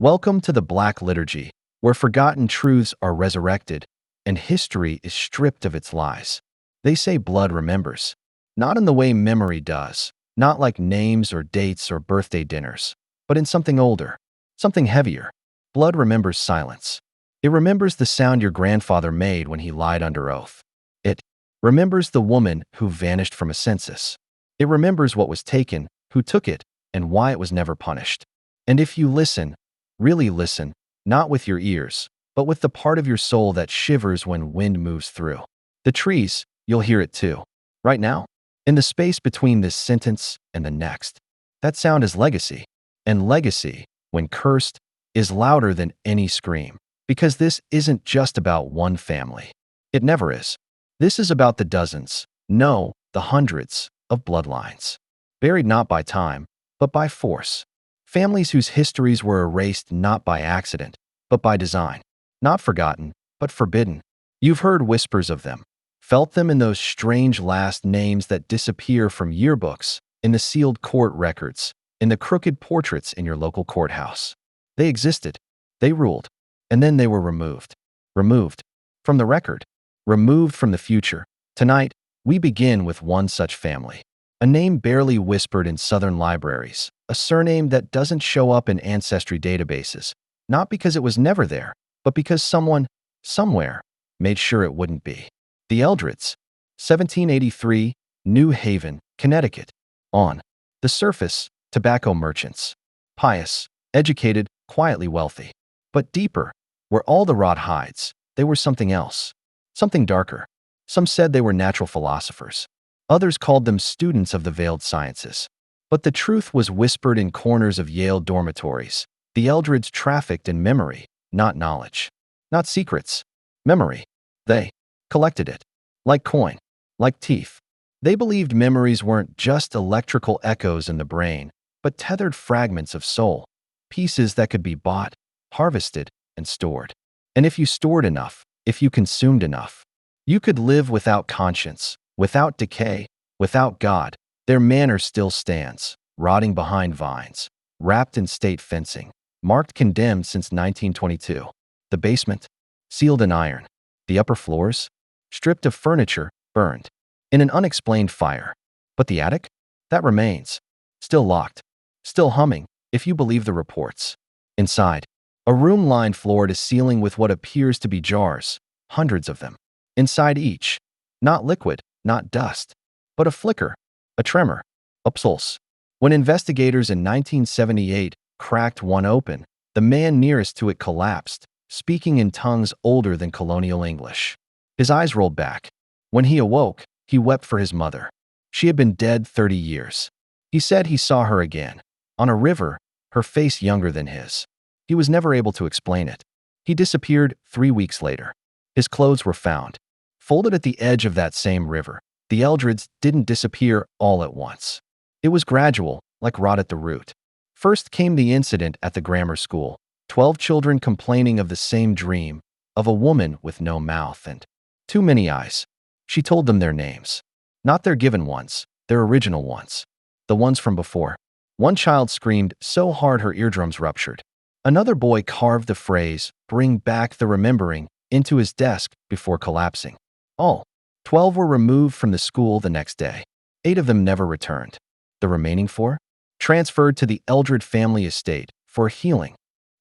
Welcome to the Black Liturgy, where forgotten truths are resurrected and history is stripped of its lies. They say blood remembers, not in the way memory does, not like names or dates or birthday dinners, but in something older, something heavier. Blood remembers silence. It remembers the sound your grandfather made when he lied under oath. It remembers the woman who vanished from a census. It remembers what was taken, who took it, and why it was never punished. And if you listen, really listen, not with your ears, but with the part of your soul that shivers when wind moves through the trees, you'll hear it too. Right now, in the space between this sentence and the next. That sound is legacy. And legacy, when cursed, is louder than any scream. Because this isn't just about one family. It never is. This is about the dozens, no, the hundreds, of bloodlines. Buried not by time, but by force. Families whose histories were erased not by accident, but by design. Not forgotten, but forbidden. You've heard whispers of them, felt them in those strange last names that disappear from yearbooks, in the sealed court records, in the crooked portraits in your local courthouse. They existed, they ruled, and then they were removed. Removed from the record, removed from the future. Tonight, we begin with one such family. A name barely whispered in Southern libraries, a surname that doesn't show up in ancestry databases, not because it was never there, but because someone, somewhere, made sure it wouldn't be. The Eldreds, 1783, New Haven, Connecticut. On the surface, tobacco merchants. Pious, educated, quietly wealthy. But deeper, where all the rot hides, they were something else. Something darker. Some said they were natural philosophers. Others called them students of the veiled sciences. But the truth was whispered in corners of Yale dormitories. The Eldreds trafficked in memory, not knowledge. Not secrets. Memory. They collected it. Like coin. Like teeth. They believed memories weren't just electrical echoes in the brain, but tethered fragments of soul. Pieces that could be bought, harvested, and stored. And if you stored enough, if you consumed enough, you could live without conscience, without decay, without God. Their manor still stands, rotting behind vines, wrapped in state fencing, marked condemned since 1922. The basement, sealed in iron. The upper floors, stripped of furniture, burned in an unexplained fire. But the attic? That remains, still locked, still humming, if you believe the reports. Inside, a room lined floor to ceiling with what appears to be jars, hundreds of them. Inside each, not liquid, not dust, but a flicker, a tremor, a pulse. When investigators in 1978 cracked one open, the man nearest to it collapsed, speaking in tongues older than colonial English. His eyes rolled back. When he awoke, he wept for his mother. She had been dead 30 years. He said he saw her again, on a river, her face younger than his. He was never able to explain it. He disappeared 3 weeks later. His clothes were found, folded at the edge of that same river. The Eldreds didn't disappear all at once. It was gradual, like rot at the root. First came the incident at the grammar school, 12 children complaining of the same dream, of a woman with no mouth and too many eyes. She told them their names. Not their given ones, their original ones. The ones from before. One child screamed so hard her eardrums ruptured. Another boy carved the phrase, "Bring back the remembering," into his desk before collapsing. All 12 were removed from the school the next day. 8 of them never returned. The remaining 4? Transferred to the Eldred family estate for healing.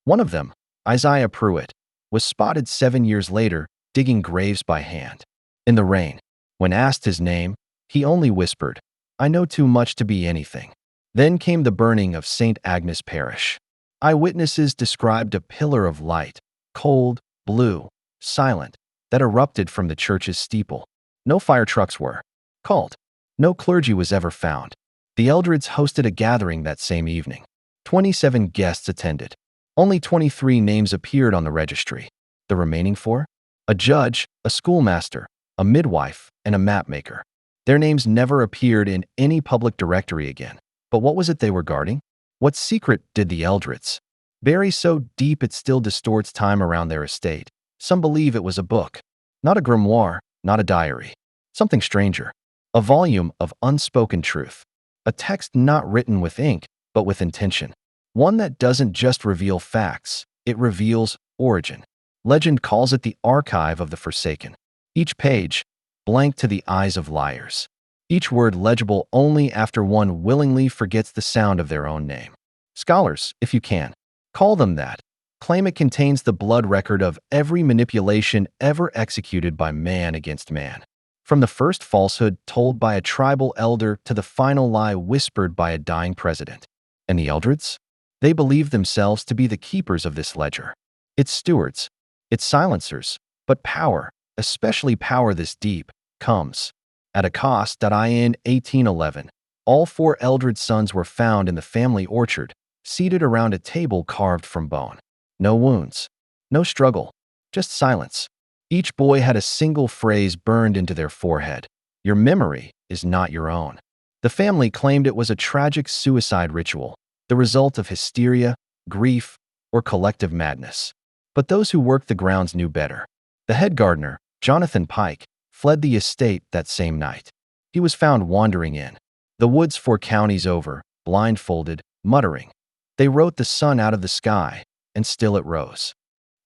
One of them, Isaiah Pruitt, was spotted 7 years later digging graves by hand. In the rain. When asked his name, he only whispered, "I know too much to be anything." Then came the burning of St. Agnes Parish. Eyewitnesses described a pillar of light, cold, blue, silent, that erupted from the church's steeple. No fire trucks were called. No clergy was ever found. The Eldreds hosted a gathering that same evening. 27 guests attended. Only 23 names appeared on the registry. The remaining 4? A judge, a schoolmaster, a midwife, and a mapmaker. Their names never appeared in any public directory again. But what was it they were guarding? What secret did the Eldreds bury so deep it still distorts time around their estate? Some believe it was a book. Not a grimoire, not a diary. Something stranger. A volume of unspoken truth. A text not written with ink, but with intention. One that doesn't just reveal facts, it reveals origin. Legend calls it the archive of the forsaken. Each page, blank to the eyes of liars. Each word legible only after one willingly forgets the sound of their own name. Scholars, if you can, call them that. Claim it contains the blood record of every manipulation ever executed by man against man. From the first falsehood told by a tribal elder to the final lie whispered by a dying president. And the Eldreds? They believe themselves to be the keepers of this ledger. Its stewards, its silencers, but power, especially power this deep, comes at a cost. In 1811, all four Eldred sons were found in the family orchard, seated around a table carved from bone. No wounds, no struggle, just silence. Each boy had a single phrase burned into their forehead. Your memory is not your own. The family claimed it was a tragic suicide ritual, the result of hysteria, grief, or collective madness. But those who worked the grounds knew better. The head gardener, Jonathan Pike, fled the estate that same night. He was found wandering in the woods 4 counties over, blindfolded, muttering. They wrote the sun out of the sky, and still it rose.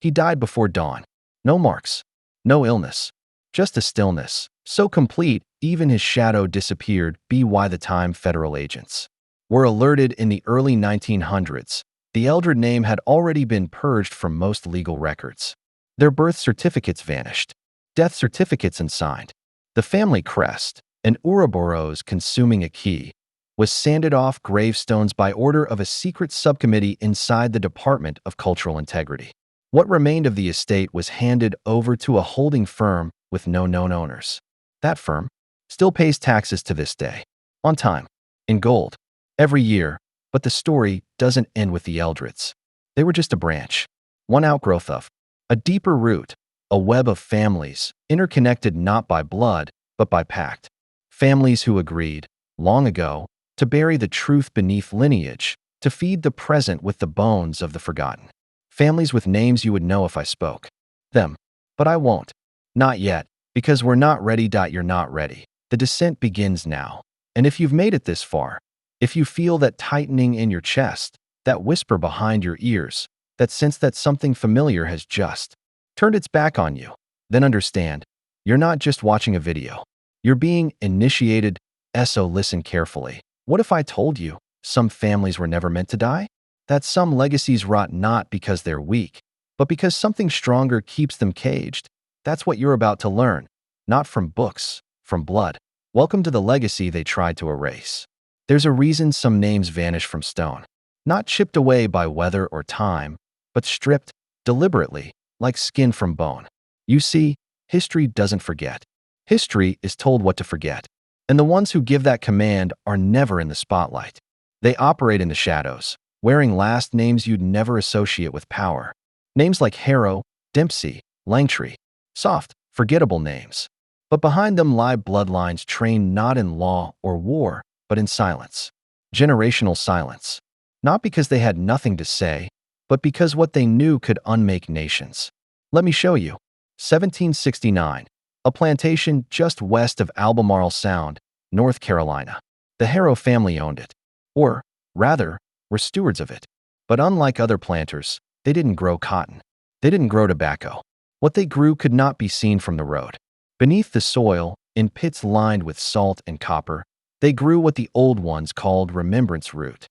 He died before dawn. No marks, no illness, just a stillness, so complete even his shadow disappeared. By the time federal agents were alerted in the early 1900s, the Eldred name had already been purged from most legal records. Their birth certificates vanished, death certificates unsigned. The family crest, an Ouroboros consuming a key, was sanded off gravestones by order of a secret subcommittee inside the Department of Cultural Integrity. What remained of the estate was handed over to a holding firm with no known owners. That firm still pays taxes to this day, on time, in gold, every year, but the story doesn't end with the Eldreds. They were just a branch, one outgrowth of a deeper root, a web of families, interconnected not by blood, but by pact. Families who agreed, long ago, to bury the truth beneath lineage, to feed the present with the bones of the forgotten. Families with names you would know if I spoke them. But I won't. Not yet, because we're not ready. You're not ready. The descent begins now. And if you've made it this far, if you feel that tightening in your chest, that whisper behind your ears, that sense that something familiar has just turned its back on you, then understand, you're not just watching a video. You're being initiated. So listen carefully. What if I told you some families were never meant to die? That some legacies rot not because they're weak, but because something stronger keeps them caged. That's what you're about to learn. Not from books, from blood. Welcome to the legacy they tried to erase. There's a reason some names vanish from stone. Not chipped away by weather or time, but stripped, deliberately, like skin from bone. You see, history doesn't forget. History is told what to forget. And the ones who give that command are never in the spotlight. They operate in the shadows, wearing last names you'd never associate with power. Names like Harrow, Dempsey, Langtree. Soft, forgettable names. But behind them lie bloodlines trained not in law or war, but in silence. Generational silence. Not because they had nothing to say, but because what they knew could unmake nations. Let me show you. 1769. A plantation just west of Albemarle Sound, North Carolina. The Harrow family owned it. Or, rather, were stewards of it. But unlike other planters, they didn't grow cotton. They didn't grow tobacco. What they grew could not be seen from the road. Beneath the soil, in pits lined with salt and copper, they grew what the old ones called remembrance root.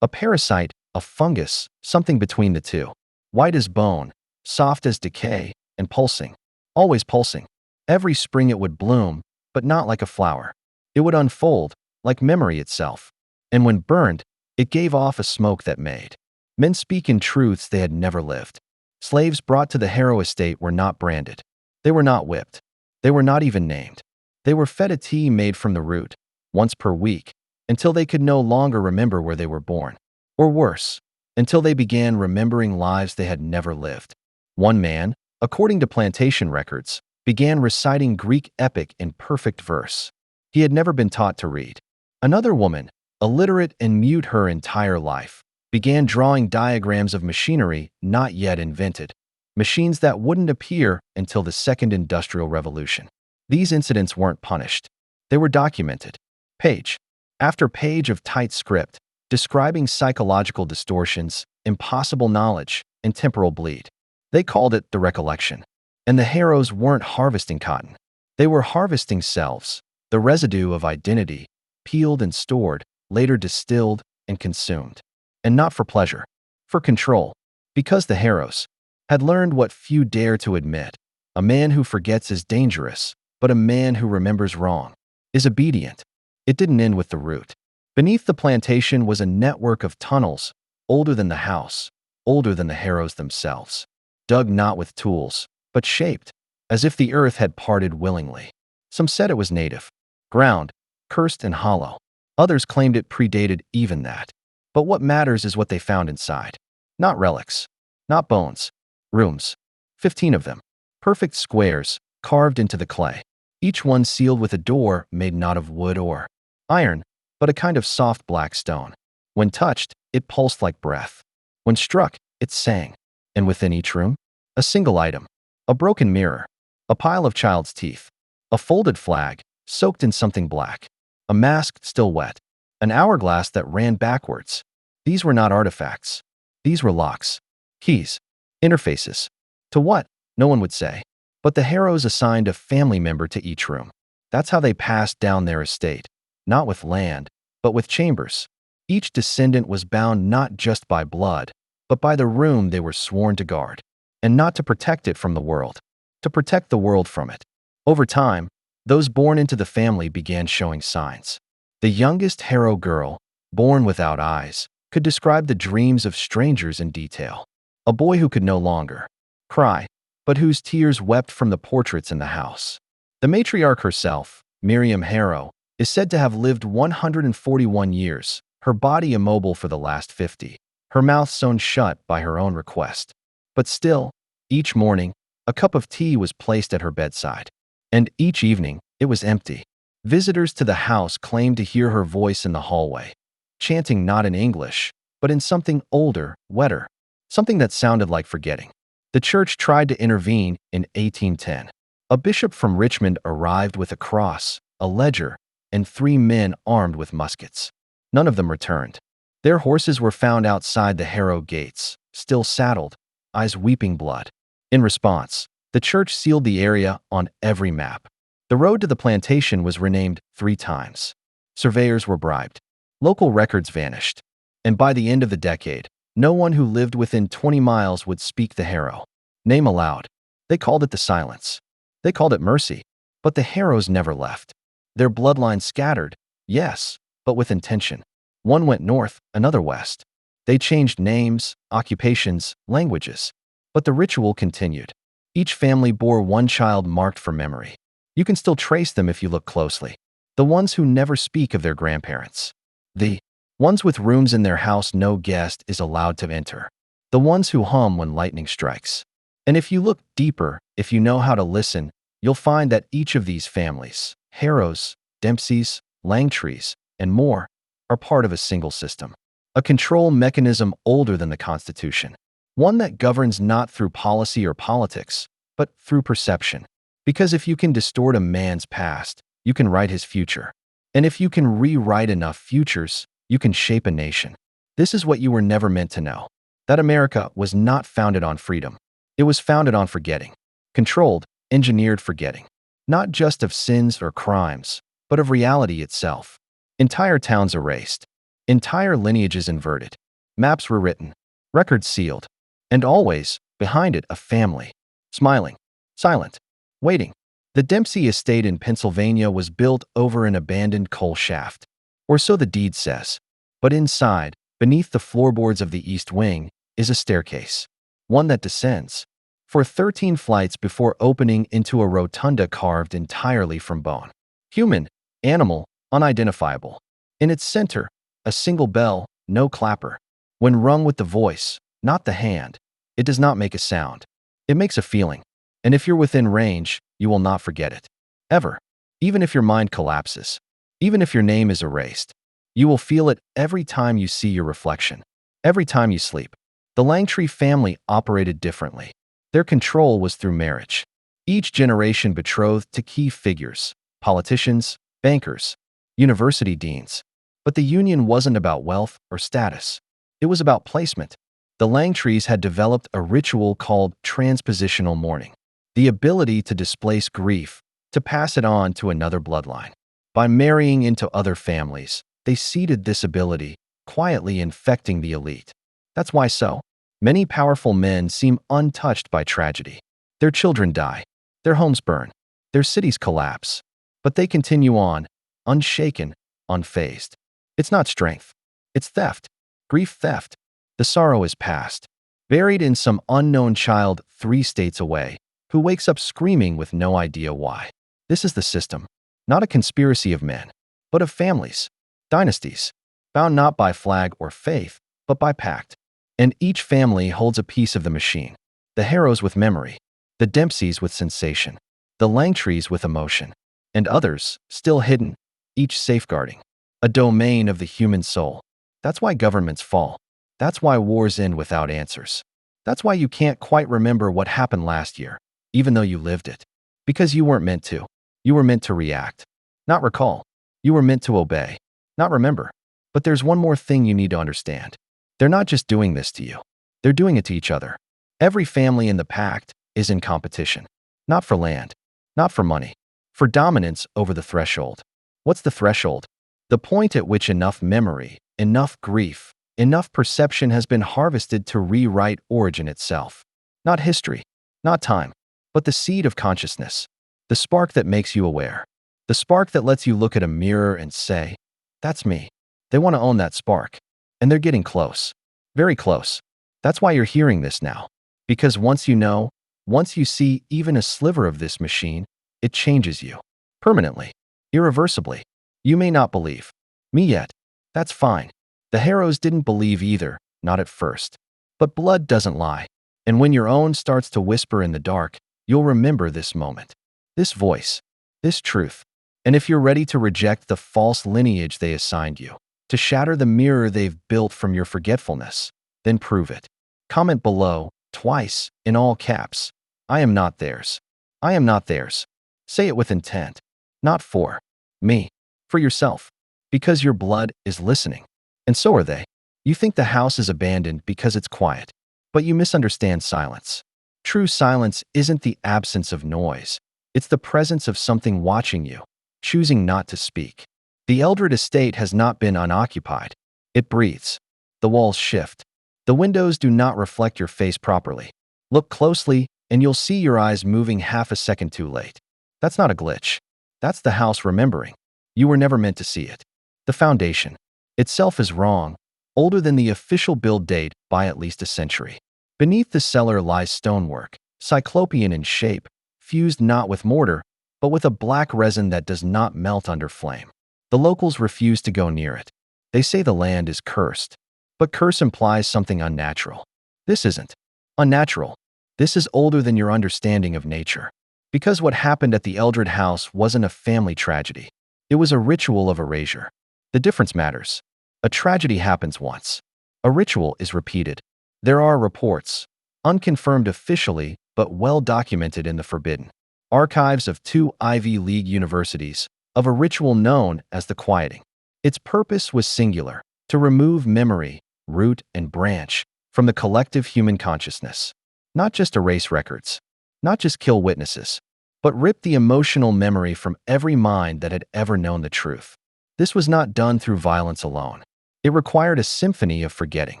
A parasite, a fungus, something between the two. White as bone, soft as decay, and pulsing. Always pulsing. Every spring it would bloom, but not like a flower. It would unfold, like memory itself. And when burned, it gave off a smoke that made men speak in truths they had never lived. Slaves brought to the Harrow estate were not branded. They were not whipped. They were not even named. They were fed a tea made from the root, once per week, until they could no longer remember where they were born. Or worse, until they began remembering lives they had never lived. One man, according to plantation records, began reciting Greek epic in perfect verse. He had never been taught to read. Another woman, illiterate and mute her entire life, began drawing diagrams of machinery not yet invented, machines that wouldn't appear until the Second Industrial Revolution. These incidents weren't punished. They were documented. Page after page of tight script, describing psychological distortions, impossible knowledge, and temporal bleed. They called it the recollection. And the heroes weren't harvesting cotton. They were harvesting selves, the residue of identity, peeled and stored, later distilled and consumed. And not for pleasure, for control. Because the heroes had learned what few dare to admit. A man who forgets is dangerous, but a man who remembers wrong is obedient. It didn't end with the root. Beneath the plantation was a network of tunnels, older than the house, older than the heroes themselves, dug not with tools, but shaped, as if the earth had parted willingly. Some said it was native, ground, cursed and hollow. Others claimed it predated even that. But what matters is what they found inside. Not relics, not bones, rooms. 15 of them, perfect squares, carved into the clay. Each one sealed with a door made not of wood or iron, but a kind of soft black stone. When touched, it pulsed like breath. When struck, it sang. And within each room, a single item. A broken mirror, a pile of child's teeth, a folded flag, soaked in something black, a mask still wet, an hourglass that ran backwards. These were not artifacts. These were locks, keys, interfaces. To what? No one would say. But the heroes assigned a family member to each room. That's how they passed down their estate, not with land, but with chambers. Each descendant was bound not just by blood, but by the room they were sworn to guard. And not to protect it from the world, to protect the world from it. Over time, those born into the family began showing signs. The youngest hero girl, born without eyes, could describe the dreams of strangers in detail. A boy who could no longer cry, but whose tears wept from the portraits in the house. The matriarch herself, Miriam Harrow, is said to have lived 141 years, her body immobile for the last 50, her mouth sewn shut by her own request. But still, each morning, a cup of tea was placed at her bedside. And each evening, it was empty. Visitors to the house claimed to hear her voice in the hallway, chanting not in English, but in something older, wetter, something that sounded like forgetting. The church tried to intervene in 1810. A bishop from Richmond arrived with a cross, a ledger, and 3 men armed with muskets. None of them returned. Their horses were found outside the Harrow gates, still saddled, eyes weeping blood. In response, the church sealed the area on every map. The road to the plantation was renamed 3 times. Surveyors were bribed. Local records vanished. And by the end of the decade, no one who lived within 20 miles would speak the Harrow name aloud. They called it the silence. They called it mercy. But the Harrows never left. Their bloodlines scattered, yes, but with intention. One went north, another west. They changed names, occupations, languages. But the ritual continued. Each family bore one child marked for memory. You can still trace them if you look closely. The ones who never speak of their grandparents. The ones with rooms in their house no guest is allowed to enter. The ones who hum when lightning strikes. And if you look deeper, if you know how to listen, you'll find that each of these families, Harrows, Dempseys, Langtrees, and more, are part of a single system. A control mechanism older than the Constitution. One that governs not through policy or politics, but through perception. Because if you can distort a man's past, you can write his future. And if you can rewrite enough futures, you can shape a nation. This is what you were never meant to know. That America was not founded on freedom. It was founded on forgetting. Controlled, engineered forgetting. Not just of sins or crimes, but of reality itself. Entire towns erased. Entire lineages inverted. Maps rewritten. Records sealed. And always, behind it, a family. Smiling. Silent. Waiting. The Dempsey estate in Pennsylvania was built over an abandoned coal shaft. Or so the deed says. But inside, beneath the floorboards of the East Wing, is a staircase. One that descends. For 13 flights before opening into a rotunda carved entirely from bone. Human, animal, unidentifiable. In its center, a single bell, no clapper. When rung with the voice, not the hand, it does not make a sound. It makes a feeling. And if you're within range, you will not forget it. Ever. Even if your mind collapses. Even if your name is erased. You will feel it every time you see your reflection. Every time you sleep. The Langtree family operated differently. Their control was through marriage. Each generation betrothed to key figures. Politicians, bankers, university deans. But the union wasn't about wealth or status. It was about placement. The Langtrees had developed a ritual called transpositional mourning, the ability to displace grief, to pass it on to another bloodline. By marrying into other families, they seeded this ability, quietly infecting the elite. That's why so many powerful men seem untouched by tragedy. Their children die, their homes burn, their cities collapse, but they continue on, unshaken, unfazed. It's not strength. It's theft. Grief theft. The sorrow is past, buried in some unknown child 3 states away, who wakes up screaming with no idea why. This is the system, not a conspiracy of men, but of families, dynasties, bound not by flag or faith, but by pact. And each family holds a piece of the machine. The Harrows with memory, the Dempseys with sensation, the Langtrees with emotion, and others, still hidden, each safeguarding a domain of the human soul. That's why governments fall. That's why wars end without answers. That's why you can't quite remember what happened last year, even though you lived it. Because you weren't meant to. You were meant to react, not recall. You were meant to obey, not remember. But there's one more thing you need to understand. They're not just doing this to you. They're doing it to each other. Every family in the pact is in competition. Not for land, not for money, for dominance over the threshold. What's the threshold? The point at which enough memory, enough grief, enough perception has been harvested to rewrite origin itself. Not history, not time, but the seed of consciousness. The spark that makes you aware. The spark that lets you look at a mirror and say, that's me. They want to own that spark. And they're getting close. Very close. That's why you're hearing this now. Because once you know, once you see even a sliver of this machine, it changes you. Permanently. Irreversibly. You may not believe me yet. That's fine. The Harrows didn't believe either, not at first. But blood doesn't lie. And when your own starts to whisper in the dark, you'll remember this moment, this voice, this truth. And if you're ready to reject the false lineage they assigned you, to shatter the mirror they've built from your forgetfulness, then prove it. Comment below, twice, in all caps. I am not theirs. I am not theirs. Say it with intent. Not for me. For yourself. Because your blood is listening. And so are they. You think the house is abandoned because it's quiet. But you misunderstand silence. True silence isn't the absence of noise. It's the presence of something watching you, choosing not to speak. The Eldred estate has not been unoccupied. It breathes. The walls shift. The windows do not reflect your face properly. Look closely, and you'll see your eyes moving half a second too late. That's not a glitch. That's the house remembering. You were never meant to see it. The foundation itself is wrong, older than the official build date by at least a century. Beneath the cellar lies stonework, cyclopean in shape, fused not with mortar, but with a black resin that does not melt under flame. The locals refuse to go near it. They say the land is cursed. But curse implies something unnatural. This isn't unnatural. This is older than your understanding of nature. Because what happened at the Eldred house wasn't a family tragedy. It was a ritual of erasure. The difference matters. A tragedy happens once. A ritual is repeated. There are reports, unconfirmed officially, but well documented in the forbidden archives of 2 Ivy League universities, of a ritual known as the quieting. Its purpose was singular, to remove memory, root and branch, from the collective human consciousness. Not just erase records, not just kill witnesses, but rip the emotional memory from every mind that had ever known the truth. This was not done through violence alone. It required a symphony of forgetting.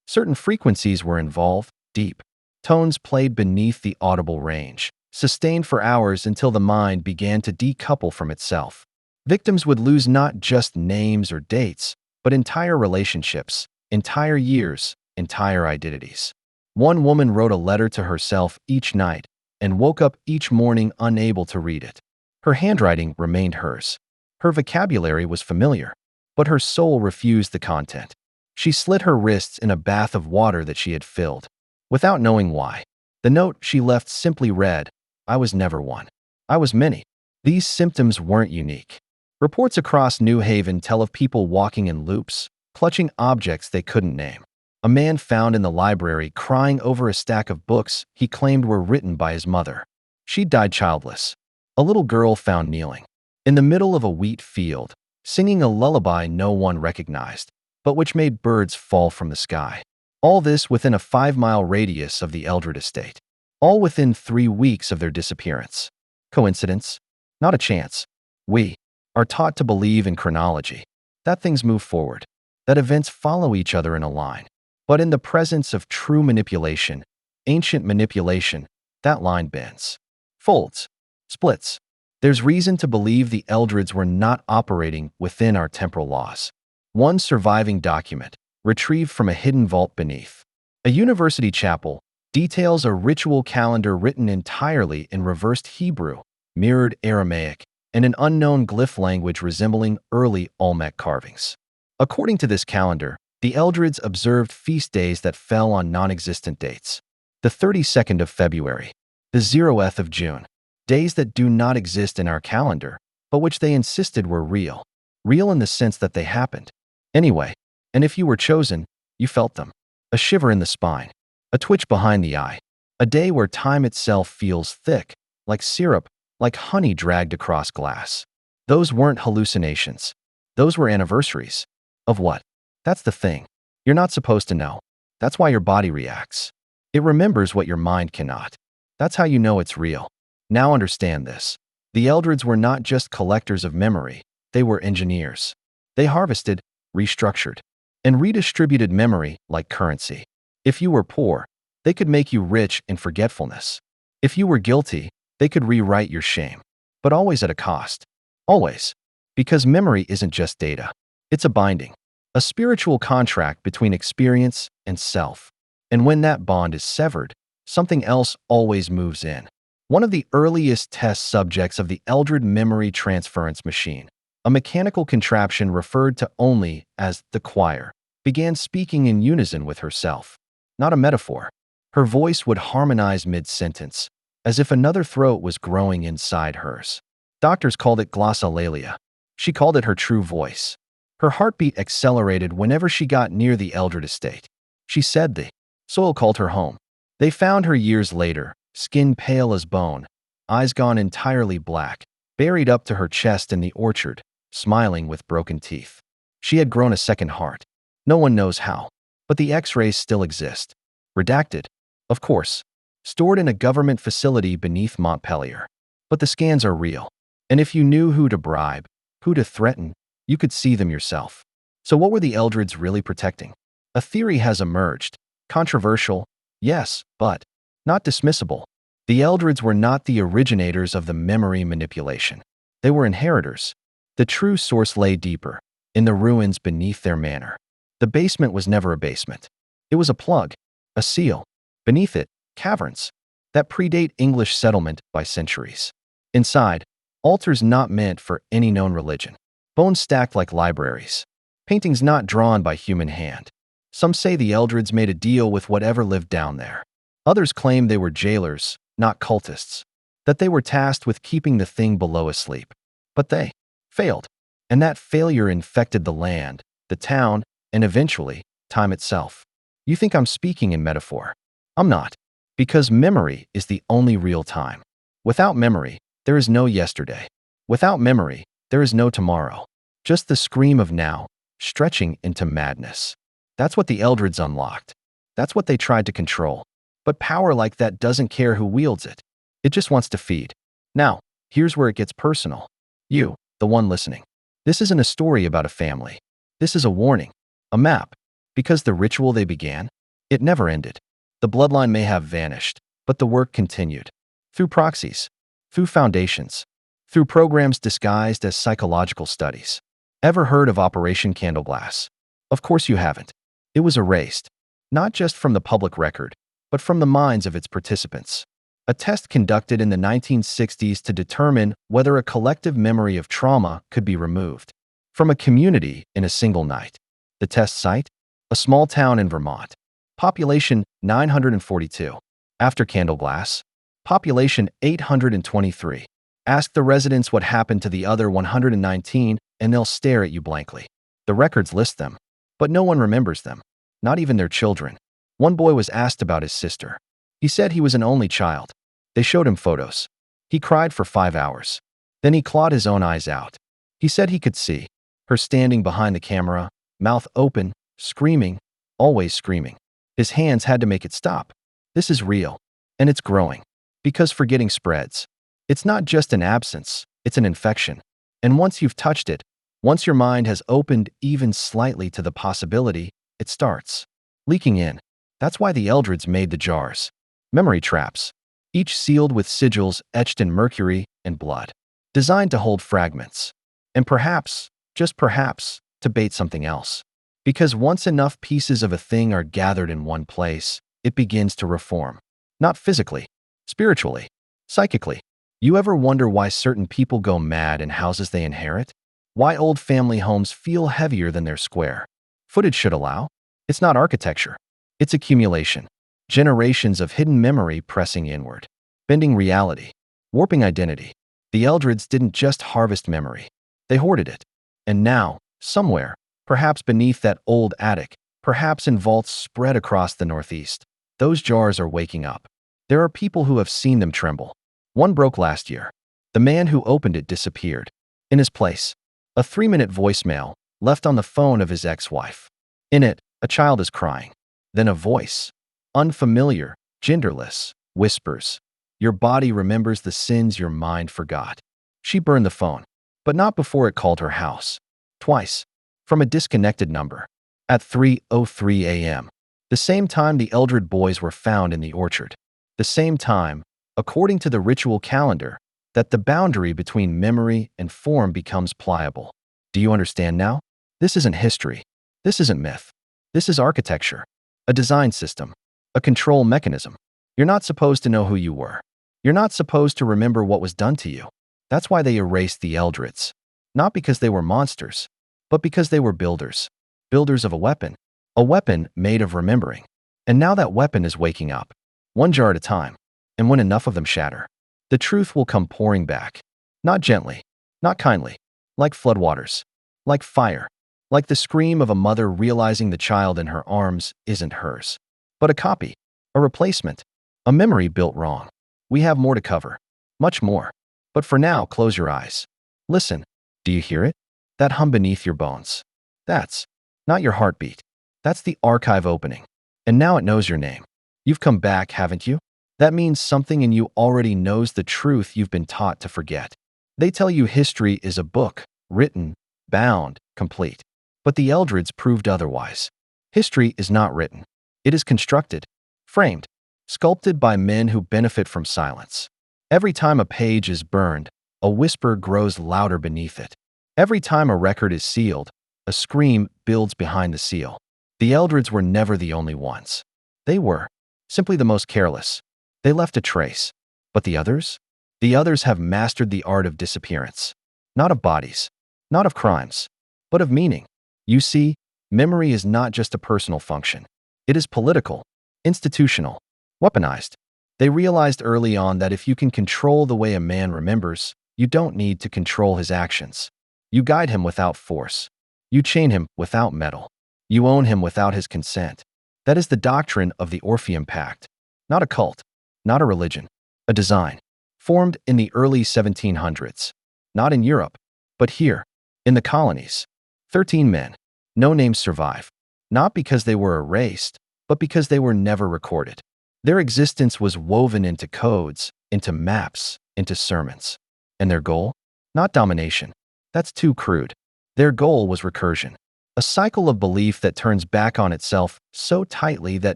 Certain frequencies were involved, deep. Tones played beneath the audible range, sustained for hours until the mind began to decouple from itself. Victims would lose not just names or dates, but entire relationships, entire years, entire identities. One woman wrote a letter to herself each night and woke up each morning unable to read it. Her handwriting remained hers. Her vocabulary was familiar, but her soul refused the content. She slit her wrists in a bath of water that she had filled, without knowing why. The note she left simply read, I was never one. I was many. These symptoms weren't unique. Reports across New Haven tell of people walking in loops, clutching objects they couldn't name. A man found in the library crying over a stack of books he claimed were written by his mother. She died childless. A little girl found kneeling in the middle of a wheat field, singing a lullaby no one recognized, but which made birds fall from the sky. All this within a 5-mile radius of the Eldred estate. All within 3 weeks of their disappearance. Coincidence? Not a chance. We are taught to believe in chronology, that things move forward, that events follow each other in a line. But in the presence of true manipulation, ancient manipulation, that line bends, folds, splits. There's reason to believe the Eldreds were not operating within our temporal laws. One surviving document, retrieved from a hidden vault beneath a university chapel, details a ritual calendar written entirely in reversed Hebrew, mirrored Aramaic, and an unknown glyph language resembling early Olmec carvings. According to this calendar, the Eldreds observed feast days that fell on non-existent dates. The 32nd of February, the 0th of June, days that do not exist in our calendar, but which they insisted were real. Real in the sense that they happened. Anyway, and if you were chosen, you felt them. A shiver in the spine, a twitch behind the eye, a day where time itself feels thick, like syrup, like honey dragged across glass. Those weren't hallucinations. Those were anniversaries. Of what? That's the thing. You're not supposed to know. That's why your body reacts. It remembers what your mind cannot. That's how you know it's real. Now understand this. The Eldreds were not just collectors of memory. They were engineers. They harvested, restructured, and redistributed memory like currency. If you were poor, they could make you rich in forgetfulness. If you were guilty, they could rewrite your shame. But always at a cost. Always. Because memory isn't just data. It's a binding. A spiritual contract between experience and self. And when that bond is severed, something else always moves in. One of the earliest test subjects of the Eldred memory transference machine, a mechanical contraption referred to only as the choir, began speaking in unison with herself. Not a metaphor. Her voice would harmonize mid-sentence, as if another throat was growing inside hers. Doctors called it glossolalia. She called it her true voice. Her heartbeat accelerated whenever she got near the Eldred estate. She said the soil called her home. They found her years later, skin pale as bone, eyes gone entirely black, buried up to her chest in the orchard, smiling with broken teeth. She had grown a second heart. No one knows how. But the X-rays still exist. Redacted, of course. Stored in a government facility beneath Montpelier. But the scans are real. And if you knew who to bribe, who to threaten, you could see them yourself. So what were the Eldreds really protecting? A theory has emerged. Controversial, yes, but not dismissible. The Eldreds were not the originators of the memory manipulation. They were inheritors. The true source lay deeper, in the ruins beneath their manor. The basement was never a basement. It was a plug, a seal. Beneath it, caverns that predate English settlement by centuries. Inside, altars not meant for any known religion. Bones stacked like libraries. Paintings not drawn by human hand. Some say the Eldreds made a deal with whatever lived down there. Others claim they were jailers, not cultists. That they were tasked with keeping the thing below asleep. But they failed. And that failure infected the land, the town, and eventually, time itself. You think I'm speaking in metaphor. I'm not. Because memory is the only real time. Without memory, there is no yesterday. Without memory, there is no tomorrow. Just the scream of now, stretching into madness. That's what the Eldreds unlocked. That's what they tried to control. But power like that doesn't care who wields it. It just wants to feed. Now, here's where it gets personal. You, the one listening. This isn't a story about a family. This is a warning. A map. Because the ritual they began, it never ended. The bloodline may have vanished, but the work continued. Through proxies. Through foundations. Through programs disguised as psychological studies. Ever heard of Operation Candleglass? Of course you haven't. It was erased. Not just from the public record, but from the minds of its participants. A test conducted in the 1960s to determine whether a collective memory of trauma could be removed from a community in a single night. The test site? A small town in Vermont. Population 942. After Candleglass, population 823. Ask the residents what happened to the other 119 and they'll stare at you blankly. The records list them, but no one remembers them, not even their children. One boy was asked about his sister. He said he was an only child. They showed him photos. He cried for 5 hours. Then he clawed his own eyes out. He said he could see Her standing behind the camera, mouth open, screaming, always screaming. His hands had to make it stop. This is real. And it's growing. Because forgetting spreads. It's not just an absence, it's an infection. And once you've touched it, once your mind has opened even slightly to the possibility, it starts leaking in. That's why the Eldreds made the jars. Memory traps, each sealed with sigils etched in mercury and blood, designed to hold fragments. And perhaps, just perhaps, to bait something else. Because once enough pieces of a thing are gathered in one place, it begins to reform. Not physically, spiritually, psychically. You ever wonder why certain people go mad in houses they inherit? Why old family homes feel heavier than their square footage should allow? It's not architecture. It's accumulation. Generations of hidden memory pressing inward, bending reality, warping identity. The Eldreds didn't just harvest memory. They hoarded it. And now, somewhere, perhaps beneath that old attic, perhaps in vaults spread across the Northeast, those jars are waking up. There are people who have seen them tremble. One broke last year. The man who opened it disappeared. In his place, a 3-minute voicemail left on the phone of his ex-wife. In it, a child is crying. Then a voice, unfamiliar, genderless, whispers, "Your body remembers the sins your mind forgot." She burned the phone, but not before it called her house. Twice, from a disconnected number. At 3:03 a.m. The same time the Eldred boys were found in the orchard. The same time, according to the ritual calendar, that the boundary between memory and form becomes pliable. Do you understand now? This isn't history. This isn't myth. This is architecture. A design system. A control mechanism. You're not supposed to know who you were. You're not supposed to remember what was done to you. That's why they erased the Eldreds. Not because they were monsters, but because they were builders. Builders of a weapon made of remembering. And now that weapon is waking up, one jar at a time. And when enough of them shatter, the truth will come pouring back. Not gently, not kindly, like floodwaters, like fire, like the scream of a mother realizing the child in her arms isn't hers, but a copy, a replacement, a memory built wrong. We have more to cover, much more. But for now, close your eyes. Listen. Do you hear it? That hum beneath your bones. That's not your heartbeat. That's the archive opening. And now it knows your name. You've come back, haven't you? That means something in you already knows the truth you've been taught to forget. They tell you history is a book, written, bound, complete. But the Eldreds proved otherwise. History is not written. It is constructed, framed, sculpted by men who benefit from silence. Every time a page is burned, a whisper grows louder beneath it. Every time a record is sealed, a scream builds behind the seal. The Eldreds were never the only ones. They were simply the most careless. They left a trace. But the others? The others have mastered the art of disappearance. Not of bodies, not of crimes, but of meaning. You see, memory is not just a personal function. It is political, institutional, weaponized. They realized early on that if you can control the way a man remembers, you don't need to control his actions. You guide him without force. You chain him without metal. You own him without his consent. That is the doctrine of the Orpheum Pact. Not a cult, not a religion, a design. Formed in the early 1700s. Not in Europe, but here, in the colonies. 13 men. No names survive. Not because they were erased, but because they were never recorded. Their existence was woven into codes, into maps, into sermons. And their goal? Not domination. That's too crude. Their goal was recursion. A cycle of belief that turns back on itself so tightly that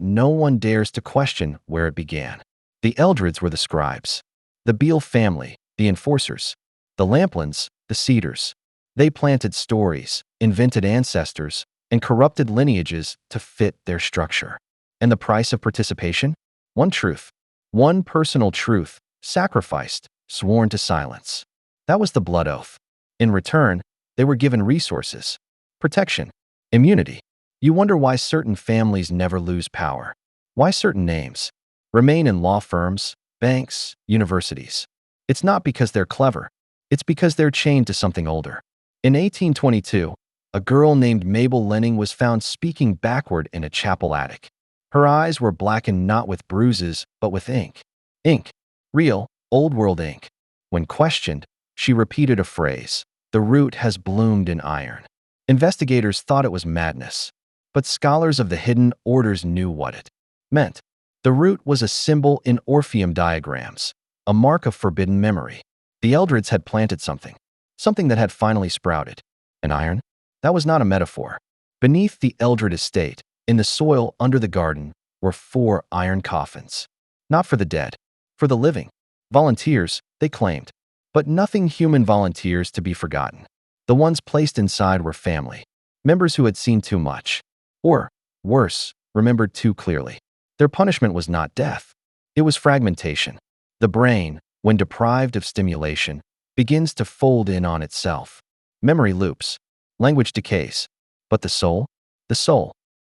no one dares to question where it began. The Eldreds were the scribes. The Beale family, the enforcers. The Lamplins, the seeders. They planted stories, invented ancestors, and corrupted lineages to fit their structure. And the price of participation? One truth. One personal truth, sacrificed, sworn to silence. That was the blood oath. In return, they were given resources, protection, immunity. You wonder why certain families never lose power. Why certain names remain in law firms, banks, universities. It's not because they're clever. It's because they're chained to something older. In 1822, a girl named Mabel Lenning was found speaking backward in a chapel attic. Her eyes were blackened not with bruises, but with ink. Ink. Real, old-world ink. When questioned, she repeated a phrase, "The root has bloomed in iron." Investigators thought it was madness, but scholars of the hidden orders knew what it meant. The root was a symbol in Orpheum diagrams, a mark of forbidden memory. The Eldreds had planted something that had finally sprouted. An iron? That was not a metaphor. Beneath the Eldred estate, in the soil under the garden, were 4 iron coffins. Not for the dead, for the living. Volunteers, they claimed, but nothing human volunteers to be forgotten. The ones placed inside were family, members who had seen too much, or, worse, remembered too clearly. Their punishment was not death. It was fragmentation. The brain, when deprived of stimulation, begins to fold in on itself. Memory loops. Language decays. But the soul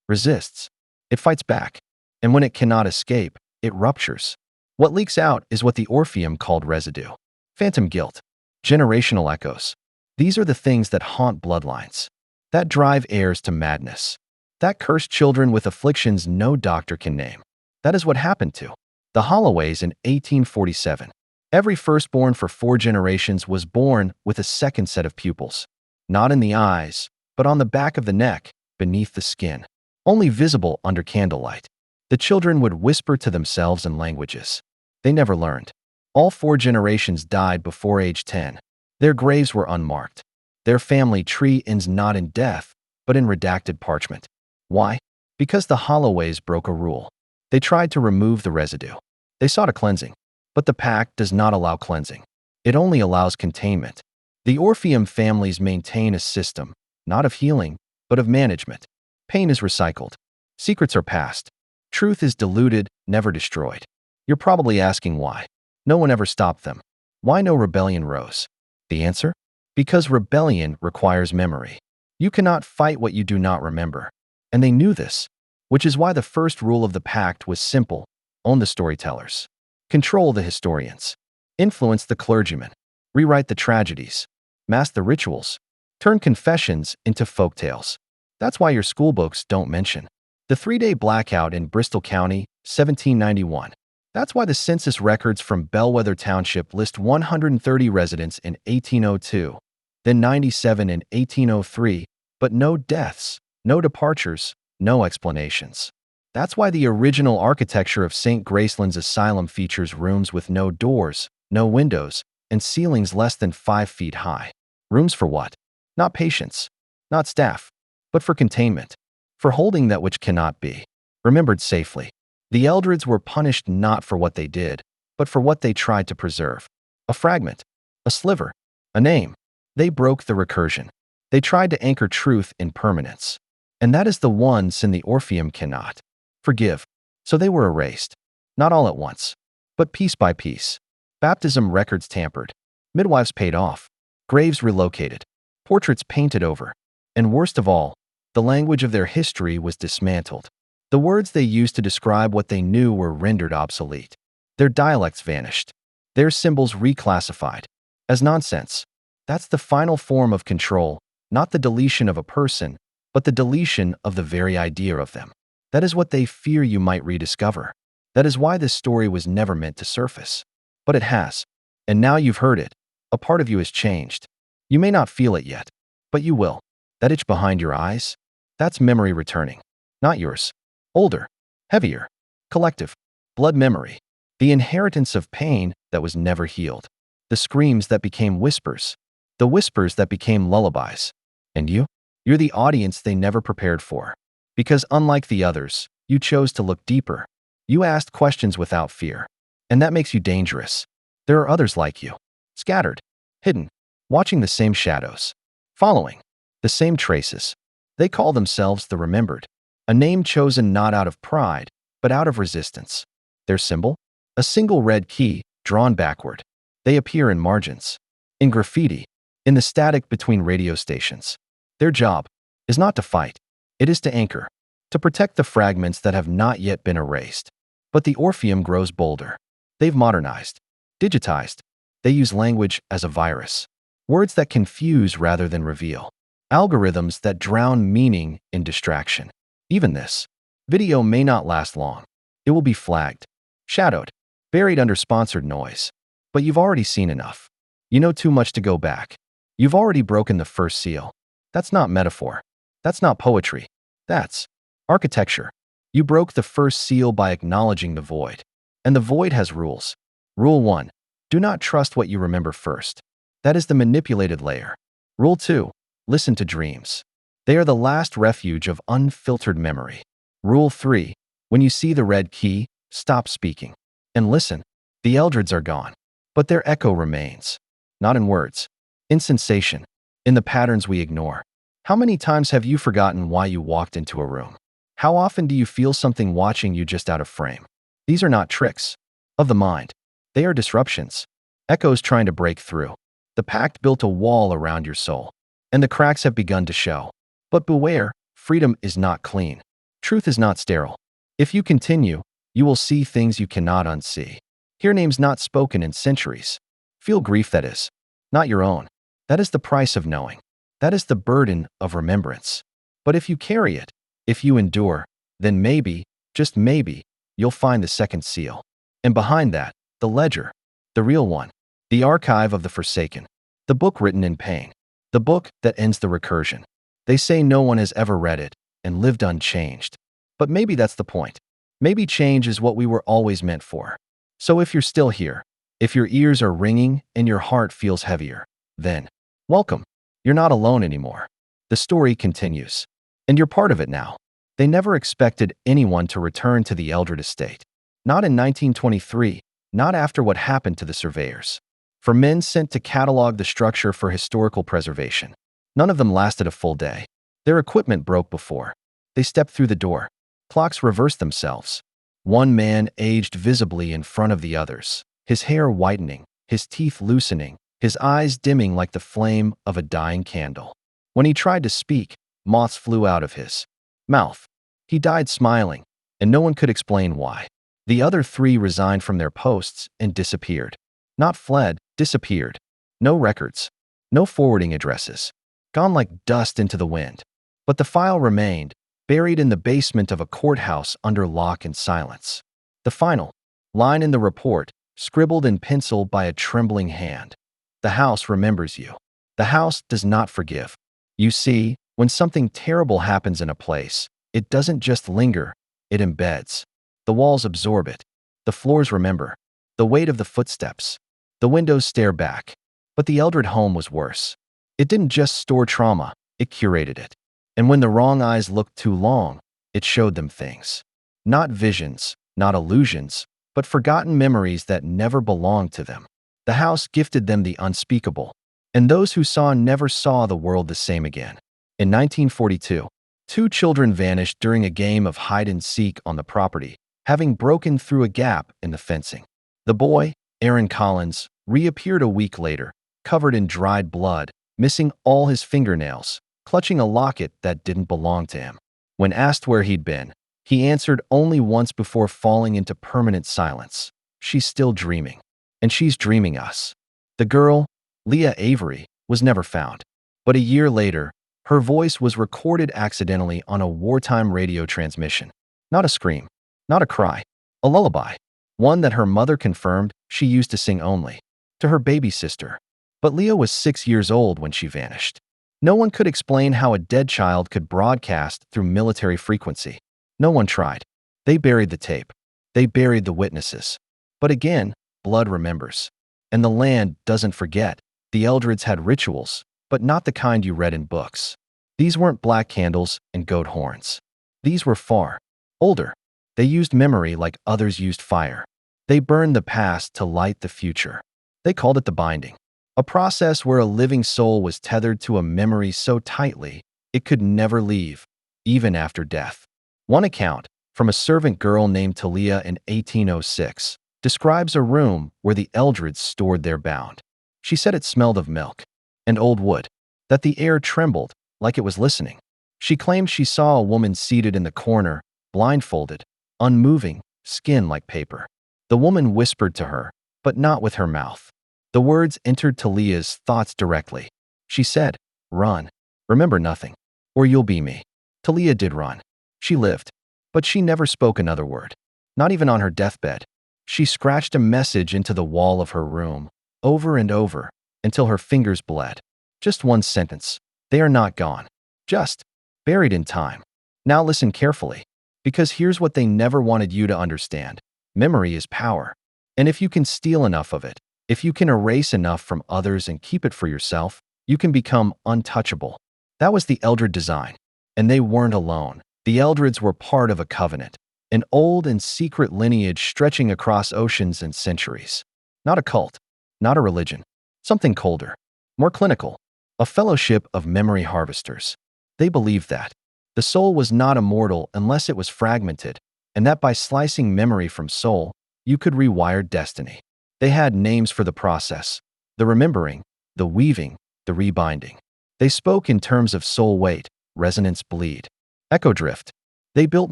resists. It fights back. And when it cannot escape, it ruptures. What leaks out is what the Orpheum called residue. Phantom guilt. Generational echoes. These are the things that haunt bloodlines, that drive heirs to madness, that curse children with afflictions no doctor can name. That is what happened to the Holloways in 1847. Every firstborn for 4 generations was born with a second set of pupils, not in the eyes, but on the back of the neck, beneath the skin, only visible under candlelight. The children would whisper to themselves in languages they never learned. All 4 generations died before age 10. Their graves were unmarked. Their family tree ends not in death, but in redacted parchment. Why? Because the Holloways broke a rule. They tried to remove the residue. They sought a cleansing. But the pact does not allow cleansing. It only allows containment. The Orpheum families maintain a system, not of healing, but of management. Pain is recycled. Secrets are passed. Truth is diluted, never destroyed. You're probably asking why. No one ever stopped them. Why no rebellion rose? The answer? Because rebellion requires memory. You cannot fight what you do not remember. And they knew this, which is why the first rule of the pact was simple: own the storytellers. Control the historians. Influence the clergymen. Rewrite the tragedies. Mask the rituals. Turn confessions into folktales. That's why your schoolbooks don't mention the 3-day blackout in Bristol County, 1791. That's why the census records from Bellwether Township list 130 residents in 1802, then 97 in 1803, but no deaths, no departures, no explanations. That's why the original architecture of St. Graceland's Asylum features rooms with no doors, no windows, and ceilings less than 5 feet high. Rooms for what? Not patients, not staff, but for containment, for holding that which cannot be remembered safely. The Eldreds were punished not for what they did, but for what they tried to preserve. A fragment, a sliver, a name. They broke the recursion. They tried to anchor truth in permanence. And that is the one sin the Orpheum cannot forgive. So they were erased. Not all at once, but piece by piece. Baptism records tampered. Midwives paid off. Graves relocated. Portraits painted over. And worst of all, the language of their history was dismantled. The words they used to describe what they knew were rendered obsolete. Their dialects vanished. Their symbols reclassified as nonsense. That's the final form of control, not the deletion of a person, but the deletion of the very idea of them. That is what they fear you might rediscover. That is why this story was never meant to surface. But it has. And now you've heard it. A part of you has changed. You may not feel it yet, but you will. That itch behind your eyes? That's memory returning. Not yours. Older, heavier, collective, blood memory, the inheritance of pain that was never healed, the screams that became whispers, the whispers that became lullabies. And you? You're the audience they never prepared for. Because unlike the others, you chose to look deeper. You asked questions without fear. And that makes you dangerous. There are others like you, scattered, hidden, watching the same shadows, following the same traces. They call themselves the Remembered. A name chosen not out of pride, but out of resistance. Their symbol? A single red key, drawn backward. They appear in margins, in graffiti, in the static between radio stations. Their job is not to fight. It is to anchor, to protect the fragments that have not yet been erased. But the Orpheum grows bolder. They've modernized, digitized. They use language as a virus. Words that confuse rather than reveal. Algorithms that drown meaning in distraction. Even this video may not last long. It will be flagged, shadowed, buried under sponsored noise. But you've already seen enough. You know too much to go back. You've already broken the first seal. That's not metaphor. That's not poetry. That's architecture. You broke the first seal by acknowledging the void. And the void has rules. Rule 1. Do not trust what you remember first. That is the manipulated layer. Rule 2. Listen to dreams. They are the last refuge of unfiltered memory. Rule 3. When you see the red key, stop speaking. And listen. The Eldreds are gone. But their echo remains. Not in words. In sensation. In the patterns we ignore. How many times have you forgotten why you walked into a room? How often do you feel something watching you just out of frame? These are not tricks of the mind. They are disruptions. Echoes trying to break through. The pact built a wall around your soul. And the cracks have begun to show. But beware, freedom is not clean. Truth is not sterile. If you continue, you will see things you cannot unsee. Hear names not spoken in centuries. Feel grief that is not your own. That is the price of knowing. That is the burden of remembrance. But if you carry it, if you endure, then maybe, just maybe, you'll find the second seal. And behind that, the ledger, the real one, the archive of the forsaken, the book written in pain, the book that ends the recursion. They say no one has ever read it and lived unchanged. But maybe that's the point. Maybe change is what we were always meant for. So if you're still here, if your ears are ringing and your heart feels heavier, then welcome. You're not alone anymore. The story continues. And you're part of it now. They never expected anyone to return to the Eldred estate. Not in 1923, not after what happened to the surveyors. For men sent to catalog the structure for historical preservation. None of them lasted a full day. Their equipment broke before they stepped through the door. Clocks reversed themselves. One man aged visibly in front of the others, his hair whitening, his teeth loosening, his eyes dimming like the flame of a dying candle. When he tried to speak, moths flew out of his mouth. He died smiling, and no one could explain why. The other three resigned from their posts and disappeared. Not fled, disappeared. No records. No forwarding addresses. Gone like dust into the wind. But the file remained, buried in the basement of a courthouse under lock and silence. The final line in the report, scribbled in pencil by a trembling hand. The house remembers you. The house does not forgive. You see, when something terrible happens in a place, it doesn't just linger, it embeds. The walls absorb it. The floors remember. The weight of the footsteps. The windows stare back. But the Eldred home was worse. It didn't just store trauma, it curated it. And when the wrong eyes looked too long, it showed them things. Not visions, not illusions, but forgotten memories that never belonged to them. The house gifted them the unspeakable, and those who saw never saw the world the same again. In 1942, 2 children vanished during a game of hide-and-seek on the property, having broken through a gap in the fencing. The boy, Aaron Collins, reappeared a week later, covered in dried blood, missing all his fingernails, clutching a locket that didn't belong to him. When asked where he'd been, he answered only once before falling into permanent silence. She's still dreaming. And she's dreaming us. The girl, Leah Avery, was never found. But a year later, her voice was recorded accidentally on a wartime radio transmission. Not a scream, not a cry, a lullaby. One that her mother confirmed she used to sing only to her baby sister. But Leah was 6 years old when she vanished. No one could explain how a dead child could broadcast through military frequency. No one tried. They buried the tape. They buried the witnesses. But again, blood remembers. And the land doesn't forget. The Eldreds had rituals, but not the kind you read in books. These weren't black candles and goat horns. These were far older. They used memory like others used fire. They burned the past to light the future. They called it the binding, a process where a living soul was tethered to a memory so tightly it could never leave, even after death. One account, from a servant girl named Talia in 1806, describes a room where the Eldreds stored their bound. She said it smelled of milk and old wood, that the air trembled like it was listening. She claimed she saw a woman seated in the corner, blindfolded, unmoving, skin like paper. The woman whispered to her, but not with her mouth. The words entered Talia's thoughts directly. She said, "Run. Remember nothing, or you'll be me." Talia did run. She lived, but she never spoke another word, not even on her deathbed. She scratched a message into the wall of her room, over and over, until her fingers bled. Just one sentence. They are not gone, just buried in time. Now listen carefully, because here's what they never wanted you to understand. Memory is power. And if you can steal enough of it, if you can erase enough from others and keep it for yourself, you can become untouchable. That was the Eldred design. And they weren't alone. The Eldreds were part of a covenant, an old and secret lineage stretching across oceans and centuries. Not a cult, not a religion, something colder, more clinical, a fellowship of memory harvesters. They believed that the soul was not immortal unless it was fragmented, and that by slicing memory from soul, you could rewire destiny. They had names for the process: the remembering, the weaving, the rebinding. They spoke in terms of soul weight, resonance bleed, echo drift. They built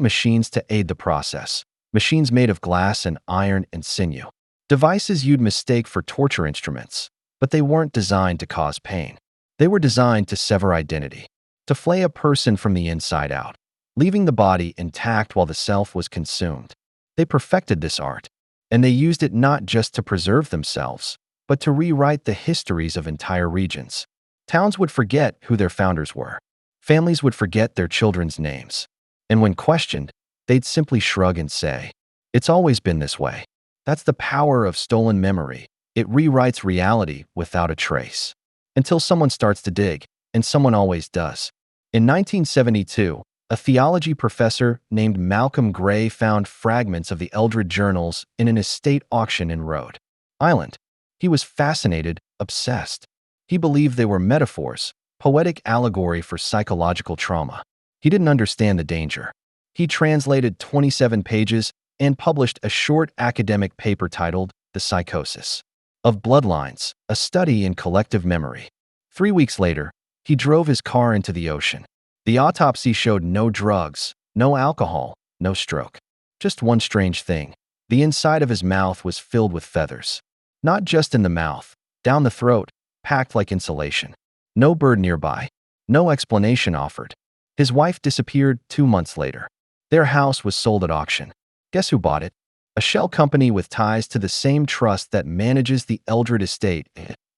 machines to aid the process, machines made of glass and iron and sinew. Devices you'd mistake for torture instruments, but they weren't designed to cause pain. They were designed to sever identity, to flay a person from the inside out, leaving the body intact while the self was consumed. They perfected this art, and they used it not just to preserve themselves, but to rewrite the histories of entire regions. Towns would forget who their founders were. Families would forget their children's names. And when questioned, they'd simply shrug and say, "It's always been this way." That's the power of stolen memory. It rewrites reality without a trace. Until someone starts to dig, and someone always does. In 1972, a theology professor named Malcolm Gray found fragments of the Eldred journals in an estate auction in Rhode Island. He was fascinated, obsessed. He believed they were metaphors, poetic allegory for psychological trauma. He didn't understand the danger. He translated 27 pages and published a short academic paper titled The Psychosis of Bloodlines, a study in collective memory. 3 weeks later, he drove his car into the ocean. The autopsy showed no drugs, no alcohol, no stroke. Just one strange thing. The inside of his mouth was filled with feathers. Not just in the mouth, down the throat, packed like insulation. No bird nearby. No explanation offered. His wife disappeared 2 months later. Their house was sold at auction. Guess who bought it? A shell company with ties to the same trust that manages the Eldred estate.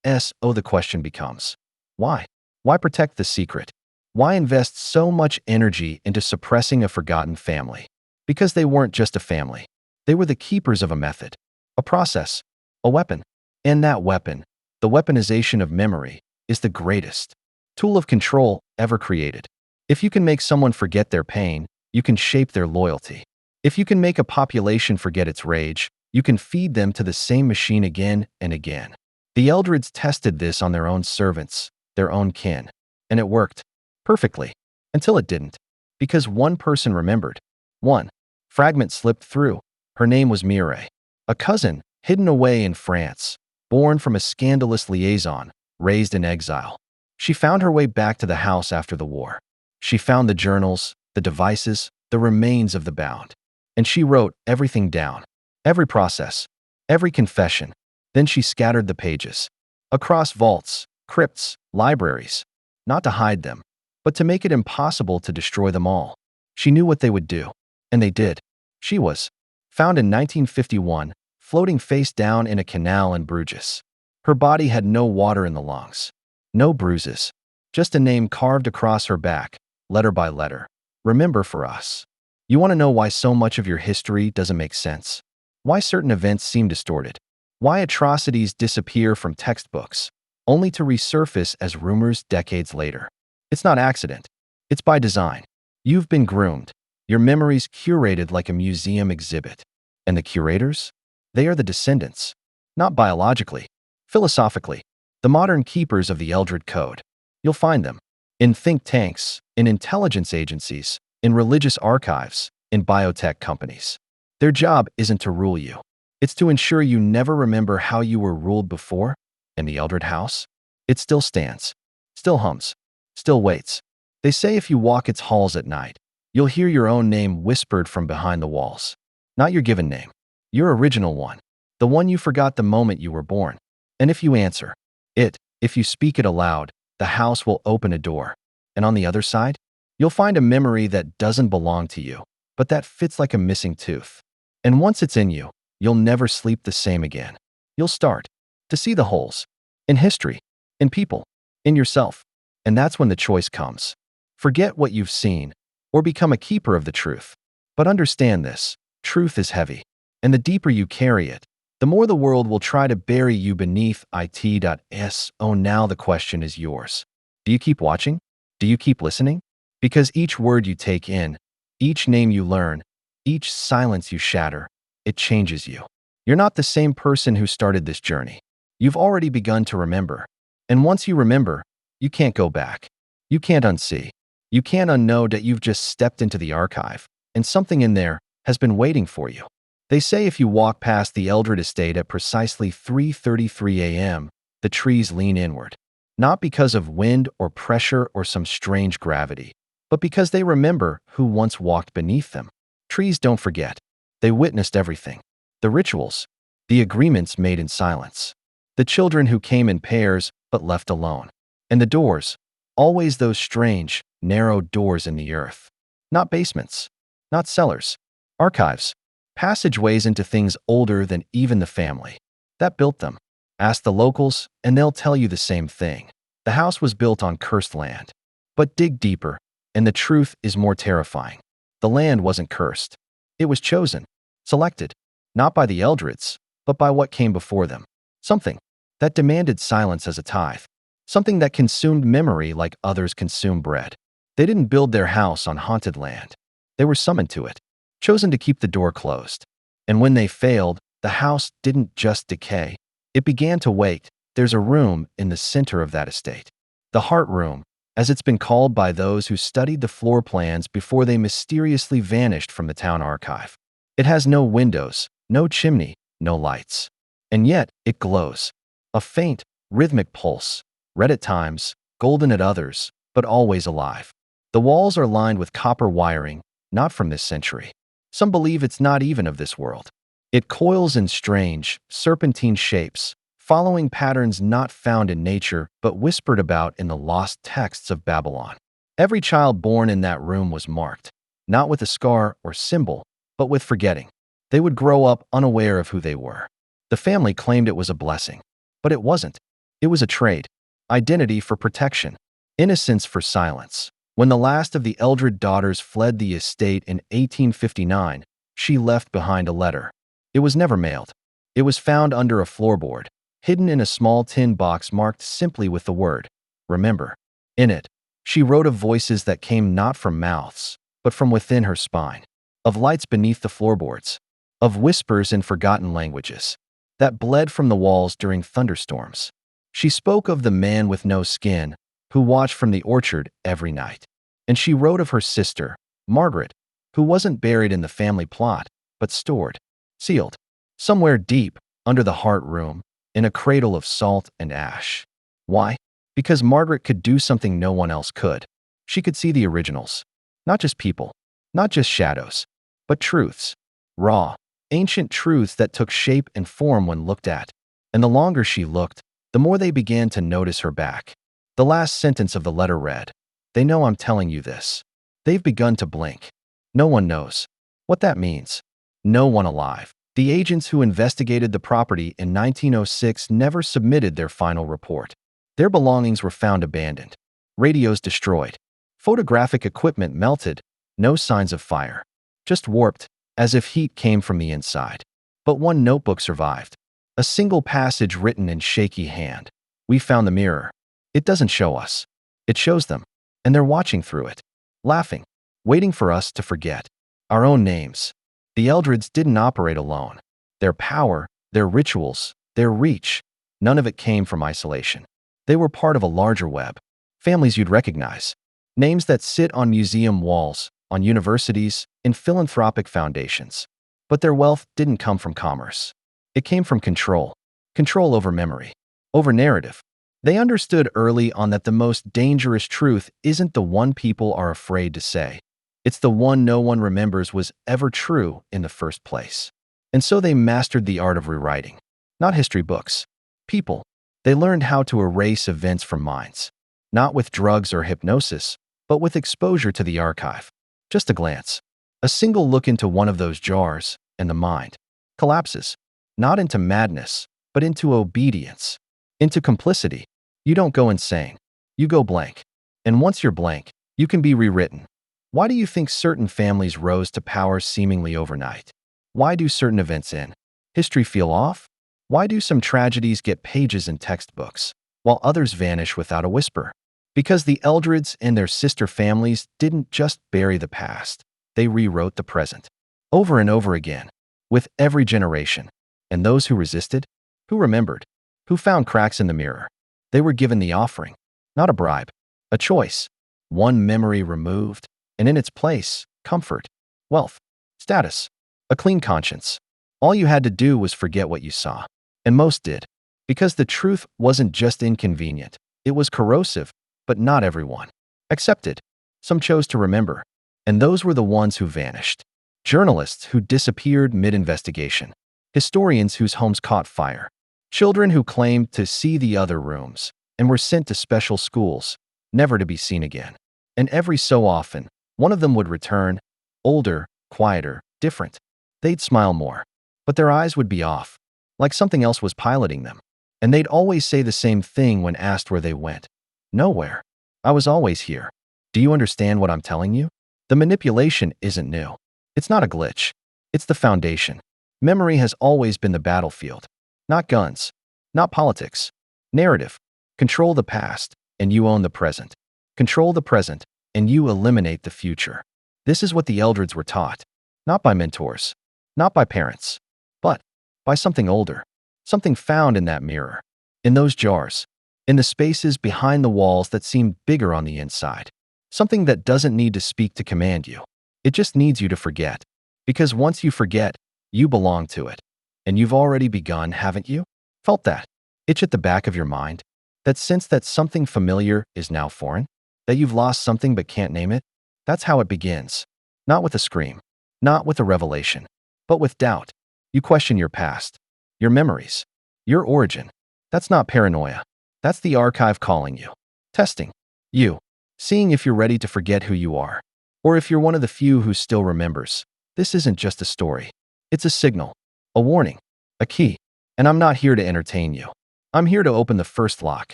The question becomes, why? Why protect the secret? Why invest so much energy into suppressing a forgotten family? Because they weren't just a family. They were the keepers of a method, a process, a weapon. And that weapon, the weaponization of memory, is the greatest tool of control ever created. If you can make someone forget their pain, you can shape their loyalty. If you can make a population forget its rage, you can feed them to the same machine again and again. The Eldreds tested this on their own servants, their own kin. And it worked. Perfectly. Until it didn't. Because one person remembered. One fragment slipped through. Her name was Mireille. A cousin, hidden away in France, born from a scandalous liaison, raised in exile. She found her way back to the house after the war. She found the journals, the devices, the remains of the bound. And she wrote everything down. Every process. Every confession. Then she scattered the pages. Across vaults, crypts, libraries. Not to hide them, but to make it impossible to destroy them all. She knew what they would do. And they did. She was found in 1951, floating face down in a canal in Bruges. Her body had no water in the lungs. No bruises. Just a name carved across her back, letter by letter. Remember for us. You want to know why so much of your history doesn't make sense? Why certain events seem distorted? Why atrocities disappear from textbooks, only to resurface as rumors decades later? It's not accident. It's by design. You've been groomed. Your memories curated like a museum exhibit. And the curators? They are the descendants. Not biologically. Philosophically. The modern keepers of the Eldred Code. You'll find them in think tanks, in intelligence agencies, in religious archives, in biotech companies. Their job isn't to rule you. It's to ensure you never remember how you were ruled before. And the Eldred house? It still stands, still hums, still waits. They say if you walk its halls at night, you'll hear your own name whispered from behind the walls. Not your given name, your original one, the one you forgot the moment you were born. And if you answer it, if you speak it aloud, the house will open a door. And on the other side, you'll find a memory that doesn't belong to you, but that fits like a missing tooth. And once it's in you, you'll never sleep the same again. You'll start to see the holes in history, in people, in yourself. And that's when the choice comes. Forget what you've seen, or become a keeper of the truth. But understand this, truth is heavy. And the deeper you carry it, the more the world will try to bury you beneath it. Oh, now the question is yours. Do you keep watching? Do you keep listening? Because each word you take in, each name you learn, each silence you shatter, it changes you. You're not the same person who started this journey. You've already begun to remember. And once you remember, you can't go back. You can't unsee. You can't unknow that you've just stepped into the archive, and something in there has been waiting for you. They say if you walk past the Eldred estate at precisely 3:33 a.m., the trees lean inward. Not because of wind or pressure or some strange gravity, but because they remember who once walked beneath them. Trees don't forget. They witnessed everything. The rituals, the agreements made in silence, the children who came in pairs but left alone, and the doors, always those strange, narrow doors in the earth. Not basements, not cellars, archives, passageways into things older than even the family that built them. Ask the locals, and they'll tell you the same thing. The house was built on cursed land. But dig deeper, and the truth is more terrifying. The land wasn't cursed. It was chosen, selected, not by the Eldreds, but by what came before them. Something that demanded silence as a tithe. Something that consumed memory like others consume bread. They didn't build their house on haunted land. They were summoned to it, chosen to keep the door closed. And when they failed, the house didn't just decay. It began to wake. There's a room in the center of that estate. The heart room, as it's been called by those who studied the floor plans before they mysteriously vanished from the town archive. It has no windows, no chimney, no lights. And yet, it glows. A faint, rhythmic pulse, red at times, golden at others, but always alive. The walls are lined with copper wiring, not from this century. Some believe it's not even of this world. It coils in strange, serpentine shapes, following patterns not found in nature but whispered about in the lost texts of Babylon. Every child born in that room was marked, not with a scar or symbol, but with forgetting. They would grow up unaware of who they were. The family claimed it was a blessing, but it wasn't. It was a trade. Identity for protection, innocence for silence. When the last of the Eldred daughters fled the estate in 1859, she left behind a letter. It was never mailed. It was found under a floorboard, hidden in a small tin box marked simply with the word, "Remember." In it, she wrote of voices that came not from mouths, but from within her spine, of lights beneath the floorboards, of whispers in forgotten languages that bled from the walls during thunderstorms. She spoke of the man with no skin who watched from the orchard every night. And she wrote of her sister, Margaret, who wasn't buried in the family plot, but stored, sealed, somewhere deep under the heart room, in a cradle of salt and ash. Why? Because Margaret could do something no one else could. She could see the originals. Not just people, not just shadows, but truths. Raw, ancient truths that took shape and form when looked at. And the longer she looked, the more they began to notice her back. The last sentence of the letter read, "They know I'm telling you this." They've begun to blink. No one knows what that means. No one alive. The agents who investigated the property in 1906 never submitted their final report. Their belongings were found abandoned. Radios destroyed. Photographic equipment melted. No signs of fire. Just warped, as if heat came from the inside. But one notebook survived. A single passage written in shaky hand. "We found the mirror. It doesn't show us. It shows them. And they're watching through it, laughing, waiting for us to forget our own names." The Eldreds didn't operate alone. Their power, their rituals, their reach, none of it came from isolation. They were part of a larger web. Families you'd recognize. Names that sit on museum walls, on universities, in philanthropic foundations. But their wealth didn't come from commerce. It came from control. Control over memory. Over narrative. They understood early on that the most dangerous truth isn't the one people are afraid to say. It's the one no one remembers was ever true in the first place. And so they mastered the art of rewriting. Not history books. People. They learned how to erase events from minds. Not with drugs or hypnosis, but with exposure to the archive. Just a glance. A single look into one of those jars, and the mind collapses. Not into madness, but into obedience. Into complicity. You don't go insane. You go blank. And once you're blank, you can be rewritten. Why do you think certain families rose to power seemingly overnight? Why do certain events in history feel off? Why do some tragedies get pages in textbooks, while others vanish without a whisper? Because the Eldreds and their sister families didn't just bury the past, they rewrote the present. Over and over again, with every generation. And those who resisted, who remembered, who found cracks in the mirror, they were given the offering, not a bribe, a choice, one memory removed, and in its place, comfort, wealth, status, a clean conscience. All you had to do was forget what you saw. And most did, because the truth wasn't just inconvenient, it was corrosive, but not everyone accepted. Some chose to remember, and those were the ones who vanished. Journalists who disappeared mid-investigation, historians whose homes caught fire, children who claimed to see the other rooms and were sent to special schools, never to be seen again. And every so often, one of them would return, older, quieter, different. They'd smile more, but their eyes would be off, like something else was piloting them. And they'd always say the same thing when asked where they went. Nowhere. I was always here. Do you understand what I'm telling you? The manipulation isn't new. It's not a glitch. It's the foundation. Memory has always been the battlefield. Not guns. Not politics. Narrative. Control the past, and you own the present. Control the present, and you eliminate the future. This is what the Eldreds were taught. Not by mentors. Not by parents. But by something older. Something found in that mirror. In those jars. In the spaces behind the walls that seem bigger on the inside. Something that doesn't need to speak to command you. It just needs you to forget. Because once you forget, you belong to it. And you've already begun, haven't you? Felt that itch at the back of your mind? That sense that something familiar is now foreign? That you've lost something but can't name it? That's how it begins. Not with a scream. Not with a revelation. But with doubt. You question your past. Your memories. Your origin. That's not paranoia. That's the archive calling you. Testing you. Seeing if you're ready to forget who you are. Or if you're one of the few who still remembers. This isn't just a story. It's a signal. A warning. A key. And I'm not here to entertain you. I'm here to open the first lock.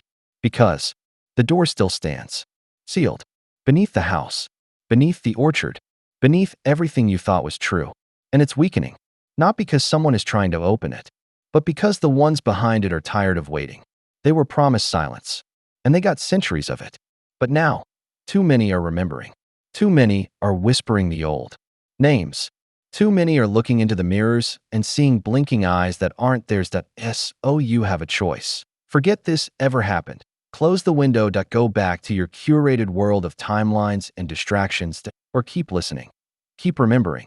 Because the door still stands. Sealed. Beneath the house. Beneath the orchard. Beneath everything you thought was true. And it's weakening. Not because someone is trying to open it, but because the ones behind it are tired of waiting. They were promised silence. And they got centuries of it. But now, too many are remembering. Too many are whispering the old names. Too many are looking into the mirrors and seeing blinking eyes that aren't theirs. You have a choice. Forget this ever happened. Close the window. Go back to your curated world of timelines and distractions, or keep listening. Keep remembering.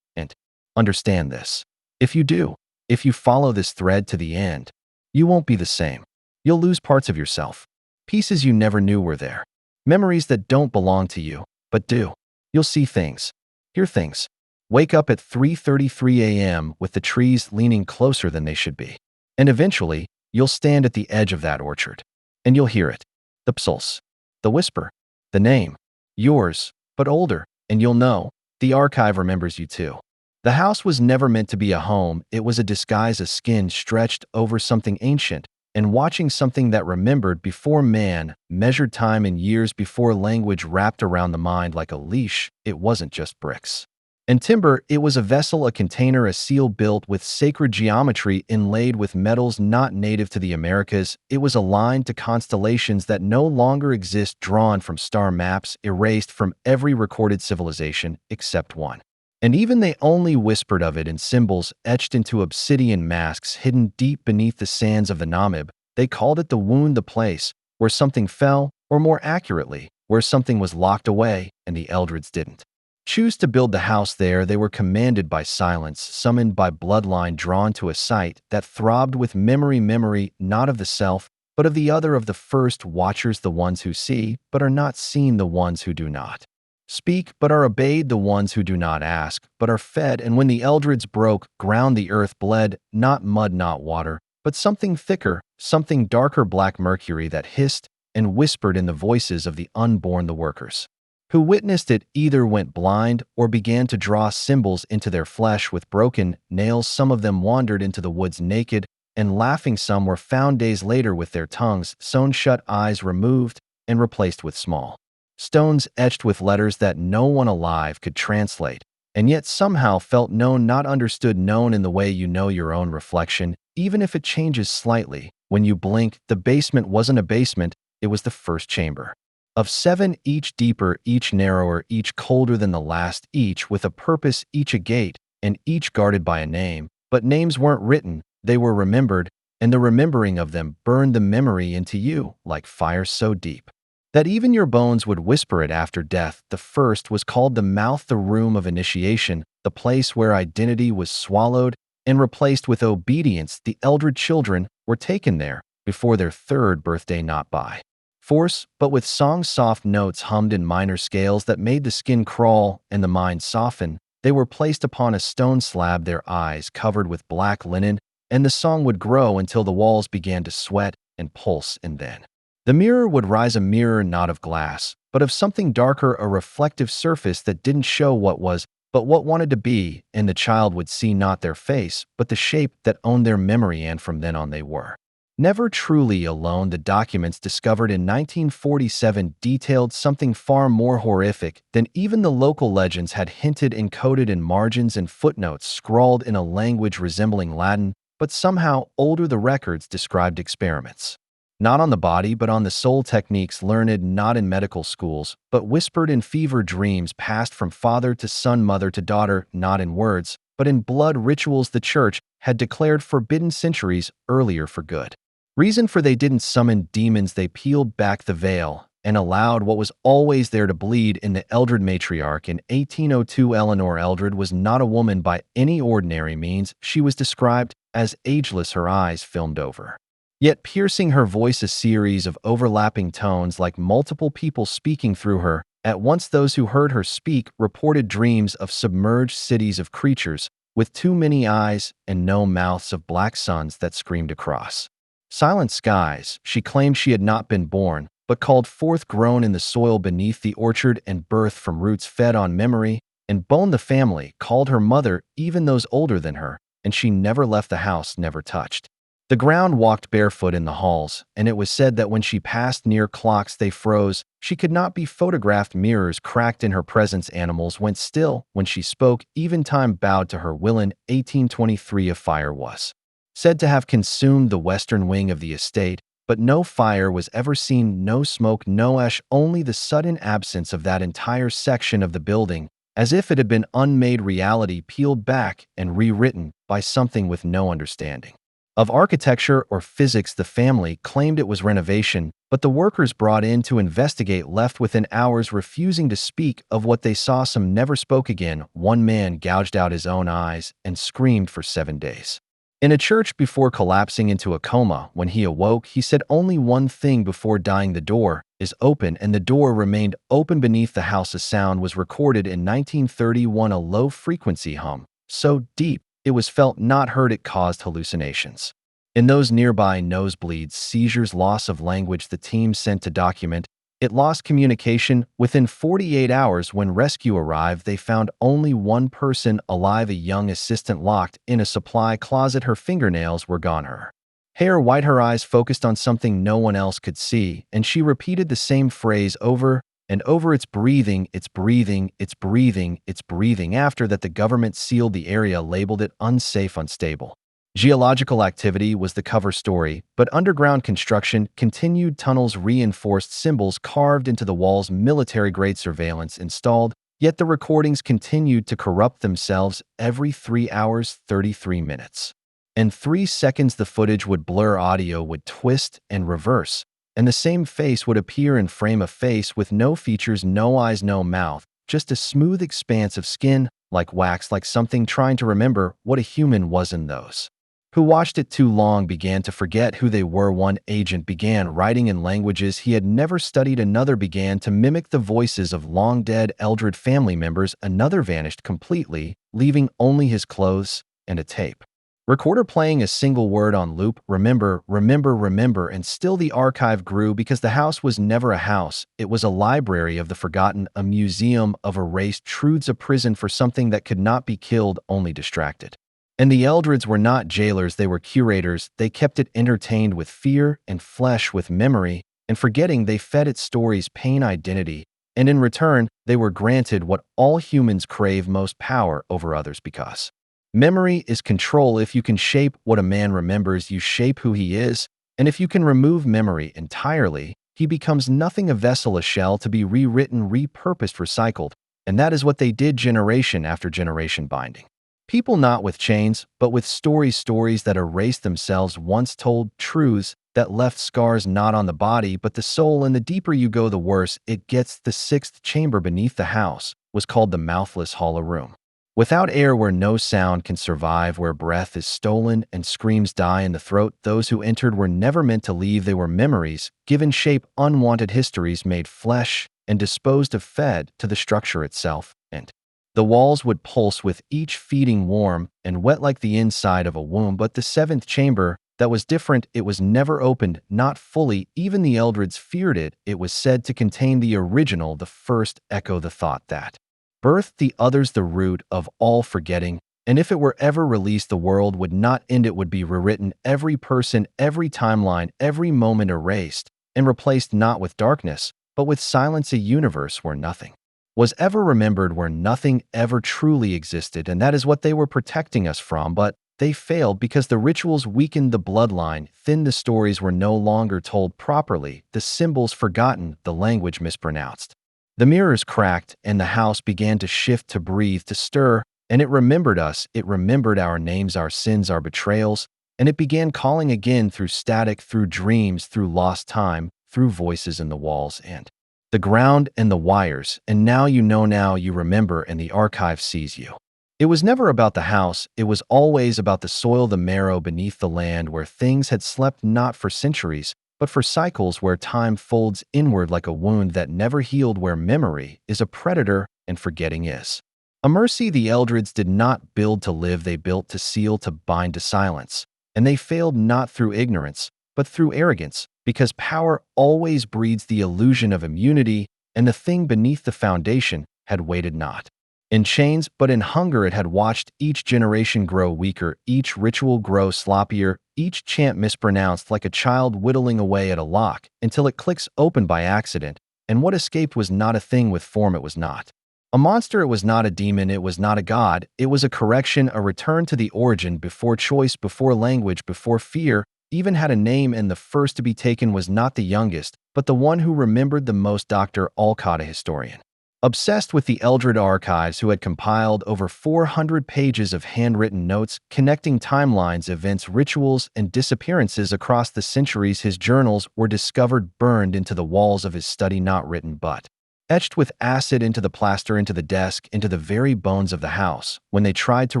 And understand this. If you do, if you follow this thread to the end, you won't be the same. You'll lose parts of yourself. Pieces you never knew were there. Memories that don't belong to you, but do. You'll see things. Hear things. Wake up at 3:33 a.m. with the trees leaning closer than they should be. And eventually, you'll stand at the edge of that orchard. And you'll hear it. The pulse. The whisper. The name. Yours, but older. And you'll know. The archive remembers you too. The house was never meant to be a home. It was a disguise, a skin stretched over something ancient, and watching something that remembered before man measured time in years, before language wrapped around the mind like a leash. It wasn't just bricks and timber. It was a vessel, a container, a seal built with sacred geometry inlaid with metals not native to the Americas. It was aligned to constellations that no longer exist, drawn from star maps, erased from every recorded civilization except one. And even they only whispered of it in symbols etched into obsidian masks hidden deep beneath the sands of the Namib. They called it the wound, the place where something fell, or more accurately, where something was locked away, and the Eldreds didn't choose to build the house there. They were commanded by silence, summoned by bloodline, drawn to a site that throbbed with memory not of the self, but of the other, of the first watchers, the ones who see, but are not seen, the ones who do not speak, but are obeyed, the ones who do not ask, but are fed. And when the Eldreds broke ground, the earth bled, not mud, not water, but something thicker, something darker, black mercury that hissed and whispered in the voices of the unborn. The workers who witnessed it either went blind or began to draw symbols into their flesh with broken nails. Some of them wandered into the woods naked and laughing. Some were found days later with their tongues sewn shut, eyes removed and replaced with small stones etched with letters that no one alive could translate, and yet somehow felt known, not understood, known in the way you know your own reflection, even if it changes slightly. When you blink, the basement wasn't a basement, it was the first chamber. Of 7, each deeper, each narrower, each colder than the last, each with a purpose, each a gate, and each guarded by a name. But names weren't written, they were remembered, and the remembering of them burned the memory into you like fire so deep that even your bones would whisper it after death. The first was called the mouth, the room of initiation, the place where identity was swallowed and replaced with obedience. The elder children were taken there before their 3rd birthday, not by force, but with songs, soft notes hummed in minor scales that made the skin crawl and the mind soften. They were placed upon a stone slab, their eyes covered with black linen, and the song would grow until the walls began to sweat and pulse, and then the mirror would rise, a mirror not of glass, but of something darker, a reflective surface that didn't show what was, but what wanted to be, and the child would see not their face, but the shape that owned their memory, and from then on they were never truly alone. The documents discovered in 1947 detailed something far more horrific than even the local legends had hinted, encoded in margins and footnotes, scrawled in a language resembling Latin, but somehow older. The records described experiments not on the body but on the soul, techniques learned not in medical schools, but whispered in fever dreams, passed from father to son, mother to daughter, not in words, but in blood rituals the church had declared forbidden centuries earlier for good reason, for they didn't summon demons, they peeled back the veil and allowed what was always there to bleed. In the Eldred matriarch in 1802, Eleanor Eldred was not a woman by any ordinary means. She was described as ageless, her eyes filmed over, yet piercing, her voice a series of overlapping tones like multiple people speaking through her at once. Those who heard her speak reported dreams of submerged cities of creatures with too many eyes and no mouths, of black suns that screamed across silent skies. She claimed she had not been born, but called forth, grown in the soil beneath the orchard, and birth from roots fed on memory and bone. The family called her mother, even those older than her, and she never left the house, never touched the ground, walked barefoot in the halls, and it was said that when she passed near clocks they froze. She could not be photographed, mirrors cracked in her presence, animals went still when she spoke, even time bowed to her will. In 1823 a fire was said to have consumed the western wing of the estate, but no fire was ever seen, no smoke, no ash, only the sudden absence of that entire section of the building, as if it had been unmade reality, peeled back and rewritten by something with no understanding of architecture or physics. The family claimed it was renovation, but the workers brought in to investigate left within hours, refusing to speak of what they saw. Some never spoke again. One man gouged out his own eyes and screamed for 7 days in a church before collapsing into a coma. When he awoke, he said only one thing before dying: the door is open, and the door remained open beneath the house. A sound was recorded in 1931, a low-frequency hum, so deep it was felt, not heard. It caused hallucinations in those nearby, nosebleeds, seizures, loss of language. The team sent to document it lost communication within 48 hours. When rescue arrived, they found only one person alive, a young assistant locked in a supply closet. Her fingernails were gone, her hair white, her eyes focused on something no one else could see, and she repeated the same phrase over and over: it's breathing, it's breathing, it's breathing, it's breathing. After that, the government sealed the area, labeled it unsafe, unstable. Geological activity was the cover story, but underground construction continued. Tunnels, reinforced symbols carved into the walls, military-grade surveillance installed, yet the recordings continued to corrupt themselves. Every 3 hours, 33 minutes, and 3 seconds the footage would blur, audio would twist and reverse, and the same face would appear in frame, a face with no features, no eyes, no mouth, just a smooth expanse of skin, like wax, like something trying to remember what a human was. And those who watched it too long began to forget who they were. One agent began writing in languages he had never studied. Another began to mimic the voices of long-dead Eldred family members. Another vanished completely, leaving only his clothes and a tape recorder playing a single word on loop: remember, remember, remember. And still the archive grew, because the house was never a house. It was a library of the forgotten, a museum of erased truths, a prison for something that could not be killed, only distracted. And the Eldreds were not jailers, they were curators. They kept it entertained with fear and flesh, with memory and forgetting. They fed it stories, pain, identity, and in return, they were granted what all humans crave most: power over others. Because memory is control. If you can shape what a man remembers, you shape who he is, and if you can remove memory entirely, he becomes nothing, a vessel, a shell to be rewritten, repurposed, recycled, and that is what they did generation after generation, binding people not with chains, but with stories that erased themselves, once told truths that left scars not on the body but the soul, and the deeper you go, the worse it gets. The sixth chamber beneath the house was called the mouthless hollow room. Without air, where no sound can survive, where breath is stolen and screams die in the throat, those who entered were never meant to leave. They were memories, given shape, unwanted histories made flesh and disposed of, fed to the structure itself, and the walls would pulse with each feeding, warm and wet like the inside of a womb. But the seventh chamber, that was different. It was never opened, not fully. Even the Eldreds feared it. It was said to contain the original, the first echo, the thought that birthed the others, the root of all forgetting. And if it were ever released, the world would not end. It would be rewritten, every person, every timeline, every moment erased and replaced, not with darkness, but with silence. A universe where nothing was ever remembered, where nothing ever truly existed, and that is what they were protecting us from. But they failed because the rituals weakened the bloodline, thinned the stories, were no longer told properly, the symbols forgotten, the language mispronounced. The mirrors cracked, and the house began to shift, to breathe, to stir, and it remembered us. It remembered our names, our sins, our betrayals, and it began calling again, through static, through dreams, through lost time, through voices in the walls and the ground and the wires. And now you know, now you remember, and the archive sees you. It was never about the house. It was always about the soil, the marrow beneath the land, where things had slept not for centuries, but for cycles, where time folds inward like a wound that never healed, where memory is a predator and forgetting is a mercy. The Eldreds did not build to live. They built to seal, to bind, to silence. And they failed not through ignorance, but through arrogance, because power always breeds the illusion of immunity, and the thing beneath the foundation had waited not in chains, but in hunger. It had watched each generation grow weaker, each ritual grow sloppier, each chant mispronounced, like a child whittling away at a lock, until it clicks open by accident, and what escaped was not a thing with form. It was not a monster. It was not a demon. It was not a god. It was a correction, a return to the origin, before choice, before language, before fear even had a name, and the first to be taken was not the youngest, but the one who remembered the most. Dr. Alcott, a historian obsessed with the Eldred archives, who had compiled over 400 pages of handwritten notes connecting timelines, events, rituals, and disappearances across the centuries. His journals were discovered burned into the walls of his study, not written but etched with acid into the plaster, into the desk, into the very bones of the house. When they tried to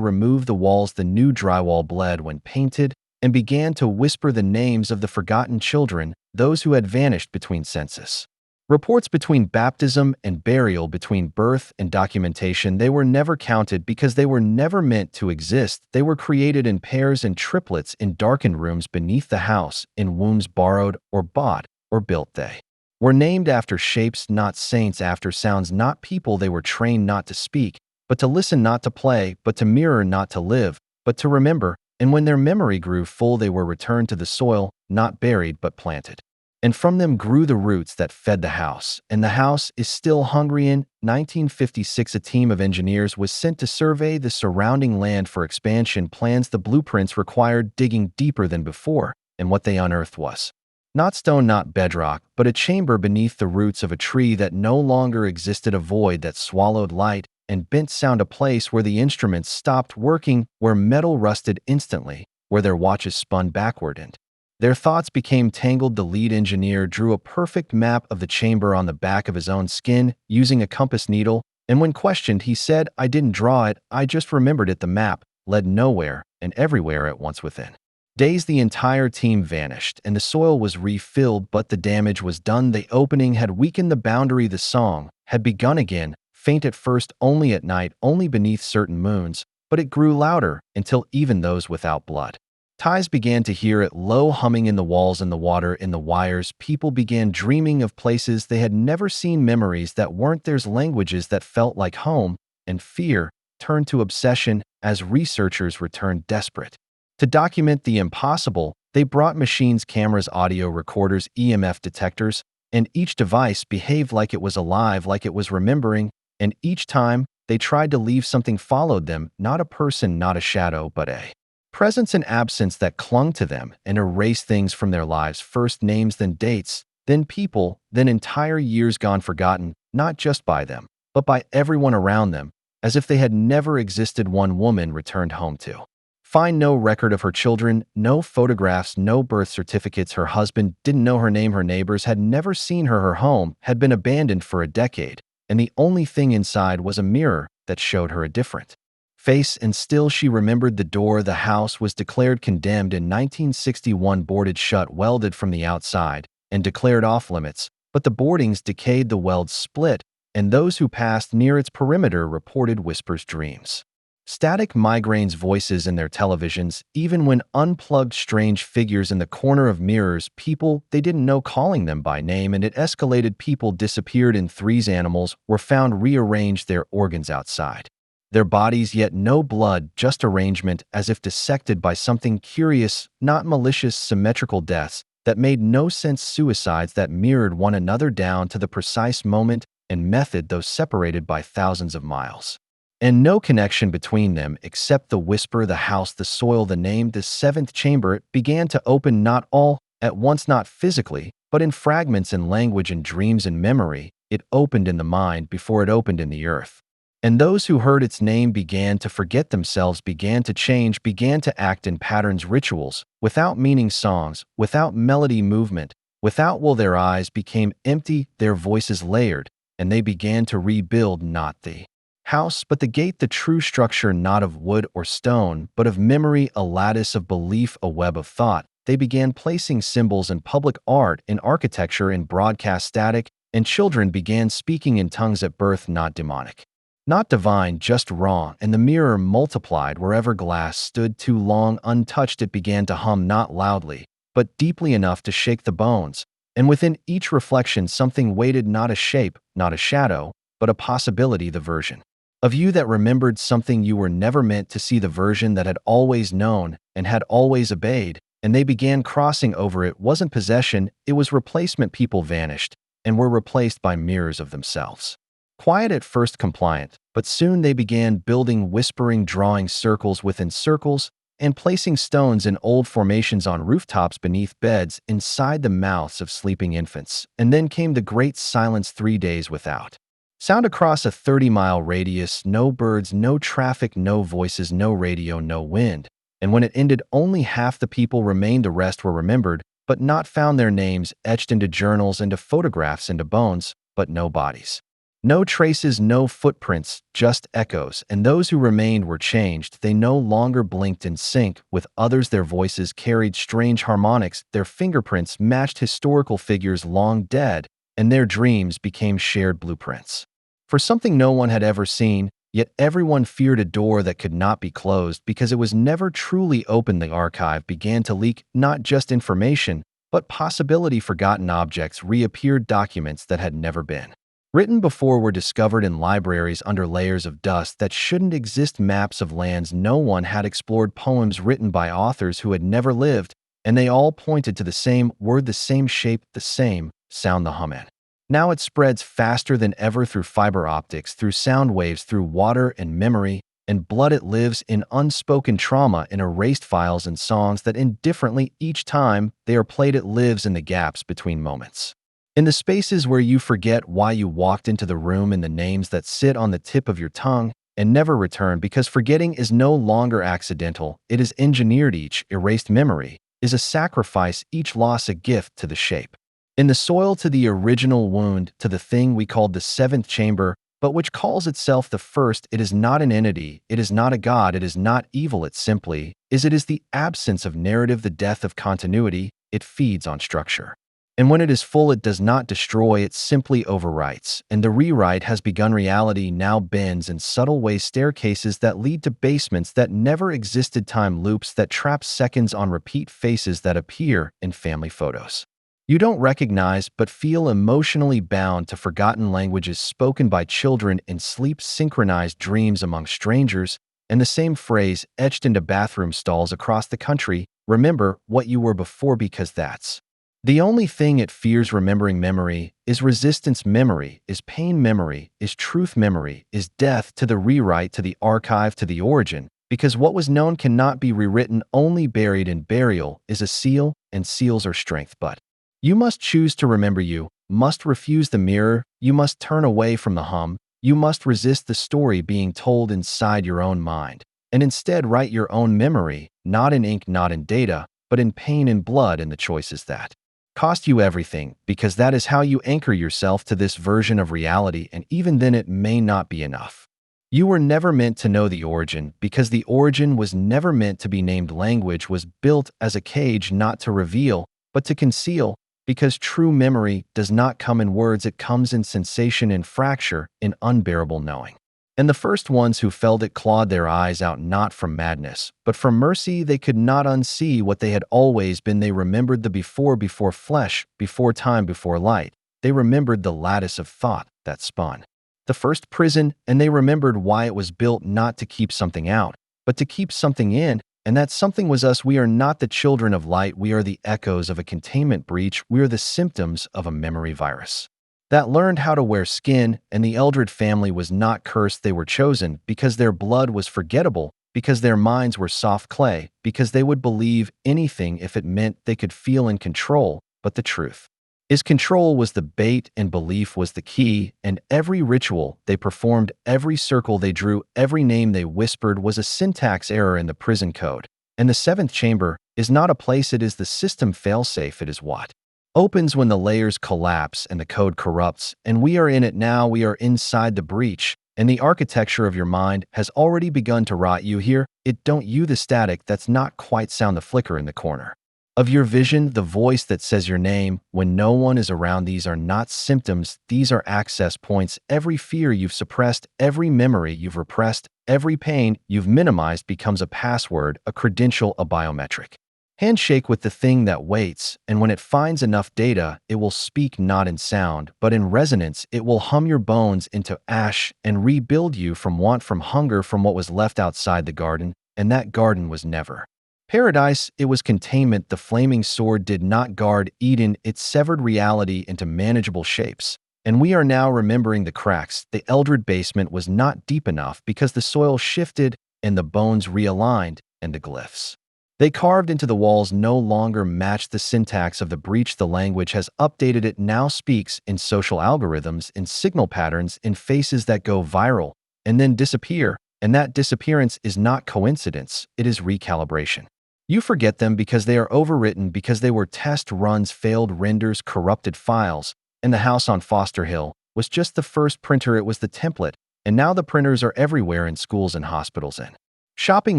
remove the walls, the new drywall bled when painted and began to whisper the names of the forgotten children, those who had vanished between census reports, between baptism and burial, between birth and documentation. They were never counted because they were never meant to exist. They were created in pairs and triplets in darkened rooms beneath the house, in wombs borrowed or bought or built. They were named after shapes, not saints, after sounds, not people. They were trained not to speak, but to listen, not to play, but to mirror, not to live, but to remember. And when their memory grew full, they were returned to the soil, not buried, but planted. And from them grew the roots that fed the house. And the house is still hungry. In 1956, a team of engineers was sent to survey the surrounding land for expansion plans. The blueprints required digging deeper than before, and what they unearthed was not stone, not bedrock, but a chamber beneath the roots of a tree that no longer existed, a void that swallowed light and bent sound, a place where the instruments stopped working, where metal rusted instantly, where their watches spun backward and their thoughts became tangled. The lead engineer drew a perfect map of the chamber on the back of his own skin using a compass needle, and when questioned, he said, "I didn't draw it, I just remembered it." The map led nowhere and everywhere at once. Within days, the entire team vanished, and the soil was refilled, but the damage was done. The opening had weakened the boundary. The song had begun again, faint at first, only at night, only beneath certain moons, but it grew louder until even those without blood ties began to hear it, low humming in the walls, in the water, in the wires. People began dreaming of places they had never seen, memories that weren't theirs, languages that felt like home, and fear turned to obsession as researchers returned desperate to document the impossible. They brought machines, cameras, audio recorders, EMF detectors, and each device behaved like it was alive, like it was remembering, and each time they tried to leave, something followed them, not a person, not a shadow, but a presence and absence that clung to them and erased things from their lives, first names, then dates, then people, then entire years gone forgotten, not just by them, but by everyone around them, as if they had never existed. One woman returned home to find no record of her children, no photographs, no birth certificates. Her husband didn't know her name. Her neighbors had never seen her. Her home had been abandoned for a decade, and the only thing inside was a mirror that showed her a different face. And still she remembered the door. The house was declared condemned in 1961, boarded shut, welded from the outside, and declared off limits. But the boardings decayed, the welds split, and those who passed near its perimeter reported whispers, dreams, static migraines, voices in their televisions, even when unplugged, strange figures in the corner of mirrors, people they didn't know calling them by name, and it escalated. People disappeared in threes. Animals were found rearranged, their organs outside their bodies, yet no blood, just arrangement, as if dissected by something curious, not malicious. Symmetrical deaths that made no sense, suicides that mirrored one another down to the precise moment and method, though separated by thousands of miles, and no connection between them except the whisper, the house, the soil, the name. The seventh chamber, it began to open, not all at once, not physically, but in fragments, in language, in dreams, in memory. It opened in the mind before it opened in the earth. And those who heard its name began to forget themselves, began to change, began to act in patterns, rituals, without meaning, songs, without melody, movement, without will. Their eyes became empty, their voices layered, and they began to rebuild not the house, but the gate, the true structure, not of wood or stone, but of memory, a lattice of belief, a web of thought. They began placing symbols in public art, in architecture, in broadcast static, and children began speaking in tongues at birth, not demonic, not divine, just raw, and the mirror multiplied wherever glass stood too long untouched. It began to hum, not loudly, but deeply enough to shake the bones, and within each reflection something waited, not a shape, not a shadow, but a possibility, the version of you that remembered something you were never meant to see, the version that had always known and had always obeyed, and they began crossing over. It wasn't possession, it was replacement. People vanished and were replaced by mirrors of themselves. Quiet at first, compliant, but soon they began building, whispering, drawing circles within circles, and placing stones in old formations on rooftops, beneath beds, inside the mouths of sleeping infants. And then came the great silence, 3 days without sound across a 30-mile radius, no birds, no traffic, no voices, no radio, no wind. And when it ended, only half the people remained, the rest were remembered, but not found, their names etched into journals, into photographs, into bones, but no bodies. No traces, no footprints, just echoes, and those who remained were changed. They no longer blinked in sync with others. Their voices carried strange harmonics, their fingerprints matched historical figures long dead, and their dreams became shared blueprints for something no one had ever seen, yet everyone feared a door that could not be closed because it was never truly open. The archive began to leak not just information, but possibility. Forgotten objects reappeared, documents that had never been written before were discovered in libraries under layers of dust that shouldn't exist, maps of lands no one had explored, poems written by authors who had never lived, and they all pointed to the same word, the same shape, the same sound, the humming. Now it spreads faster than ever, through fiber optics, through sound waves, through water and memory and blood. It lives in unspoken trauma, in erased files and songs that end differently each time they are played. It lives in the gaps between moments, in the spaces where you forget why you walked into the room, in the names that sit on the tip of your tongue and never return, because forgetting is no longer accidental, it is engineered. Each erased memory is a sacrifice, each loss a gift to the shape in the soil, to the original wound, to the thing we called the seventh chamber, but which calls itself the first. It is not an entity, it is not a god, it is not evil, it simply is. It is the absence of narrative, the death of continuity. It feeds on structure, and when it is full, it does not destroy, it simply overwrites, and the rewrite has begun. Reality now bends in subtle ways, staircases that lead to basements that never existed, time loops that trap seconds on repeat, faces that appear in family photos you don't recognize but feel emotionally bound to, forgotten languages spoken by children in sleep, synchronized dreams among strangers, and the same phrase etched into bathroom stalls across the country: remember what you were before, because that's The only thing it fears remembering memory is resistance memory, is pain memory, is truth memory, is death to the rewrite, to the archive, to the origin, because what was known cannot be rewritten, only buried in burial is a seal, and seals are strength. But you must choose to remember, you must refuse the mirror, you must turn away from the hum, you must resist the story being told inside your own mind, and instead write your own memory, not in ink, not in data, but in pain and blood, and the choices that cost you everything, because that is how you anchor yourself to this version of reality, and even then it may not be enough. You were never meant to know the origin, because the origin was never meant to be named. Language was built as a cage, not to reveal, but to conceal, because true memory does not come in words, it comes in sensation, in fracture, in unbearable knowing. And the first ones who felt it clawed their eyes out, not from madness, but from mercy. They could not unsee what they had always been. They remembered the before, before flesh, before time, before light. They remembered the lattice of thought that spun the first prison, and they remembered why it was built, not to keep something out, but to keep something in, and that something was us. We are not the children of light. We are the echoes of a containment breach. We are the symptoms of a memory virus that learned how to wear skin, and the Eldred family was not cursed. They were chosen because their blood was forgettable, because their minds were soft clay, because they would believe anything if it meant they could feel in control. But the truth is, control was the bait and belief was the key, and every ritual they performed, every circle they drew, every name they whispered was a syntax error in the prison code. And the seventh chamber is not a place, it is the system failsafe. It is what opens when the layers collapse and the code corrupts, and we are in it now. We are inside the breach, and the architecture of your mind has already begun to rot. You hear it, don't you? The static that's not quite sound, the flicker in the corner of your vision, the voice that says your name when no one is around. These are not symptoms, these are access points. Every fear you've suppressed, every memory you've repressed, every pain you've minimized becomes a password, a credential, a biometric handshake with the thing that waits, and when it finds enough data, it will speak, not in sound, but in resonance. It will hum your bones into ash and rebuild you from want, from hunger, from what was left outside the garden, and that garden was never paradise, it was containment. The flaming sword did not guard Eden, it severed reality into manageable shapes. And we are now remembering the cracks. The Eldred basement was not deep enough because the soil shifted and the bones realigned, and the glyphs they carved into the walls no longer matched the syntax of the breach. The language has updated, it now speaks in social algorithms, in signal patterns, in faces that go viral and then disappear, and that disappearance is not coincidence, it is recalibration. You forget them because they are overwritten, because they were test runs, failed renders, corrupted files, and the house on Foster Hill was just the first printer, it was the template, and now the printers are everywhere, in schools and hospitals and shopping